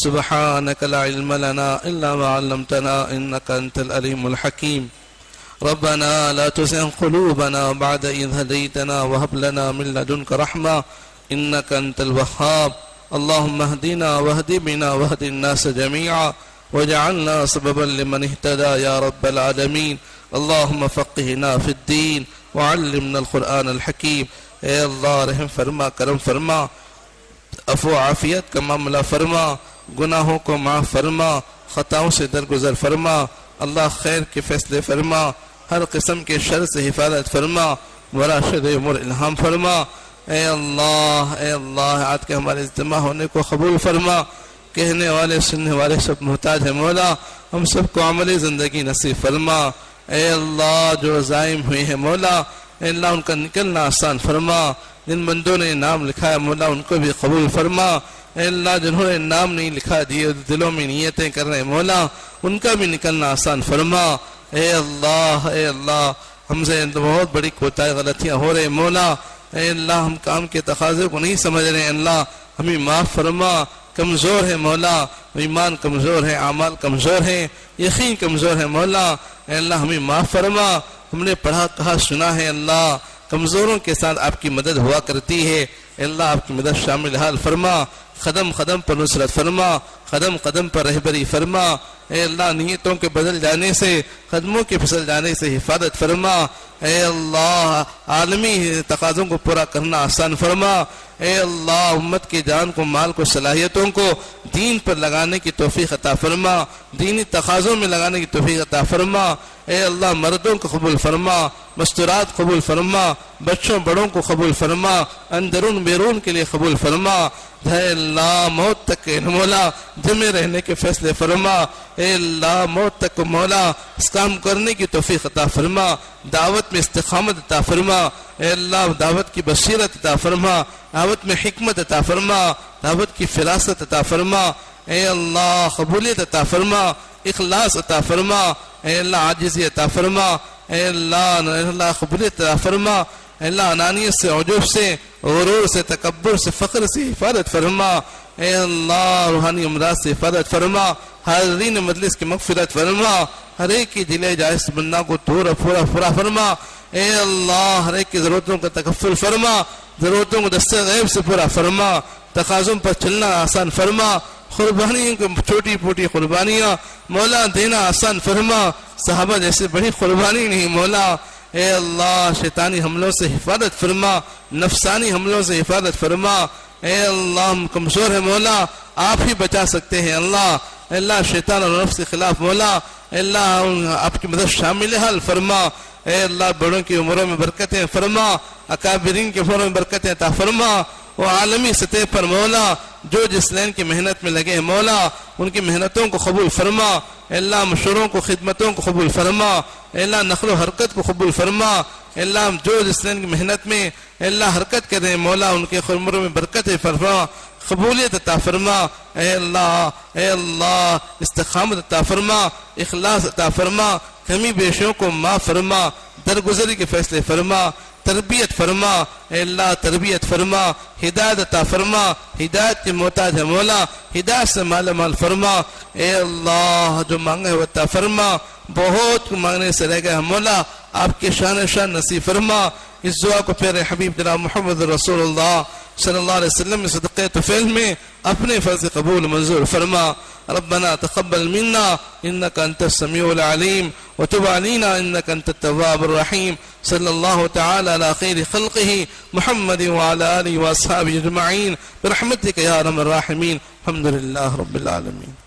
سبحانک لا علم لنا الا ما علمتنا انک انت العلیم الحکیم. ربنا لا تزغ قلوبنا بعد إذ هديتنا وهب لنا من لدنك رحمة إنك أنت الوهاب. اللهم اهدنا واهد بنا واهد الناس جميعا واجعلنا سببا لمن اهتدى يا رب العالمين. اللهم فقهنا في الدين وعلمنا القرآن الحكيم. اے اللہ رحم فرما، کرم فرما، عفو عافیت کا معاملہ فرما، گناہوں کو معاف فرما، خطاؤں سے درگزر فرما. اللہ خیر کے فیصلے فرما، ہر قسم کے شر سے حفاظت فرما، مراشد امور الہام فرما. اے اللہ آج کے ہمارے اجتماع ہونے کو قبول فرما. کہنے والے سننے والے سب محتاج ہیں مولا، ہم سب کو عملی زندگی نصیب فرما. اے اللہ جو عزائم ہوئے ہیں مولا، اے اللہ ان کا نکلنا آسان فرما. جن بندوں نے نام لکھا ہے مولا ان کو بھی قبول فرما. اے اللہ جنہوں نے نام نہیں لکھا دیے دلوں میں نیتیں کر رہے ہیں مولا ان کا بھی نکلنا آسان فرما. اے اللہ ہم سے بہت بڑی کوتاہی غلطیاں ہو رہے مولا. اے اللہ ہم کام کے تقاضے کو نہیں سمجھ رہے ہیں، اللہ ہمیں معاف فرما. کمزور ہے مولا، ایمان کمزور ہے، اعمال کمزور ہیں، یقین کمزور ہے مولا. اے اللہ ہمیں معاف فرما. ہم نے پڑھا کہا سنا ہے اللہ، کمزوروں کے ساتھ آپ کی مدد ہوا کرتی ہے. اے اللہ آپ کی مدد شامل حال فرما. قدم قدم پر نصرت فرما، قدم قدم پر رہبری فرما. اے اللہ نیتوں کے بدل جانے سے، قدموں کے پھسل جانے سے حفاظت فرما. اے اللہ عالمی تقاضوں کو پورا کرنا آسان فرما. اے اللہ امت کی جان کو، مال کو، صلاحیتوں کو دین پر لگانے کی توفیق عطا فرما، دینی تقاضوں میں لگانے کی توفیق عطا فرما. اے اللہ مردوں کو قبول فرما، مستورات قبول فرما، بچوں بڑوں کو قبول فرما، اندرون بیرون کے لیے قبول فرما. اے اللہ موت تک مولا جمع رہنے کے فیصلے فرما. اے اللہ موت تک مولا اس کام کرنے کی توفیق عطا فرما. دعوت میں استقامت عطا فرما. اے اللہ دعوت کی بصیرت عطا فرما، دعوت میں حکمت عطا فرما، دعوت کی فراست عطا فرما. اے اللہ قبولیت عطا فرما، اخلاص عطا فرما. اے اللہ عاجزی عطا فرما. اے اللہ قبولیت عطا فرما. اے اللہ انانیت سے، عجوب سے، غرور سے، تکبر سے، فخر سے حفاظت فرما. اے اللہ روحانی امراض سے حفاظت فرما. حاضرین مجلس کی مغفرت فرما. ہر ایک کی دل جائز بندہ کو پورا پورا فرما. اے اللہ ہر ایک کی ضرورتوں کا تکفل فرما، ضرورتوں کو دست غیب سے پورا فرما. تقاضوں پر چلنا آسان فرما. قربانیوں کو چھوٹی پوٹی قربانیاں مولا دینا آسان فرما. صحابہ جیسے بڑی قربانی نہیں مولا. اے اللہ شیطانی حملوں سے حفاظت فرما، نفسانی حملوں سے حفاظت فرما. اے اللہ ہم کمزور ہیں مولا، آپ ہی بچا سکتے ہیں اللہ. اے اللہ شیطان اور نفس کے خلاف مولا اے اللہ آپ کی مدد شامل حال فرما. اے اللہ بڑوں کی عمروں میں برکتیں فرما، اکابرین کی عمروں میں برکتیں عطا فرما. وہ عالمی سطح پر مولا جو جس لین کی محنت میں لگے ہیں مولا ان کی محنتوں کو قبول فرما. اے اللہ مشوروں کو، خدمتوں کو قبول فرما. اے اللہ نقل و حرکت کو قبول فرما. اے اللہ جو جس لین کی محنت میں اے اللہ حرکت کر رہے ہیں مولا ان کے عمروں میں برکتیں فرما، قبولیت عطا فرما. اے اللہ استقامت عطا فرما، اخلاص عطا فرما، کمی بیشیوں کو معاف فرما، درگزری کے فیصلے فرما، تربیت فرما. اے اللہ تربیت فرما، ہدایت عطا فرما. ہدایت کے محتاج ہے مولا، ہدایت سے مالا مال فرما. اے اللہ جو مانگے وہ عطا فرما، بہت مانگنے سے رہ گئے مولا آپ کے شان نصیب فرما. اس دعا کو پیارے حبیب جناب محمد رسول اللہ صلی اللہ علیہ وسلم میں صدقے طفیل میں اپنے فرض قبول منظور فرما. ربنا تقبل منا انك انت السميع العليم وتب علينا انك انت التواب الرحيم. صلى الله تعالى على خير خلقه محمد وعلى اله واصحابه اجمعين برحمتك يا ارحم الراحمين. الحمد لله رب العالمين.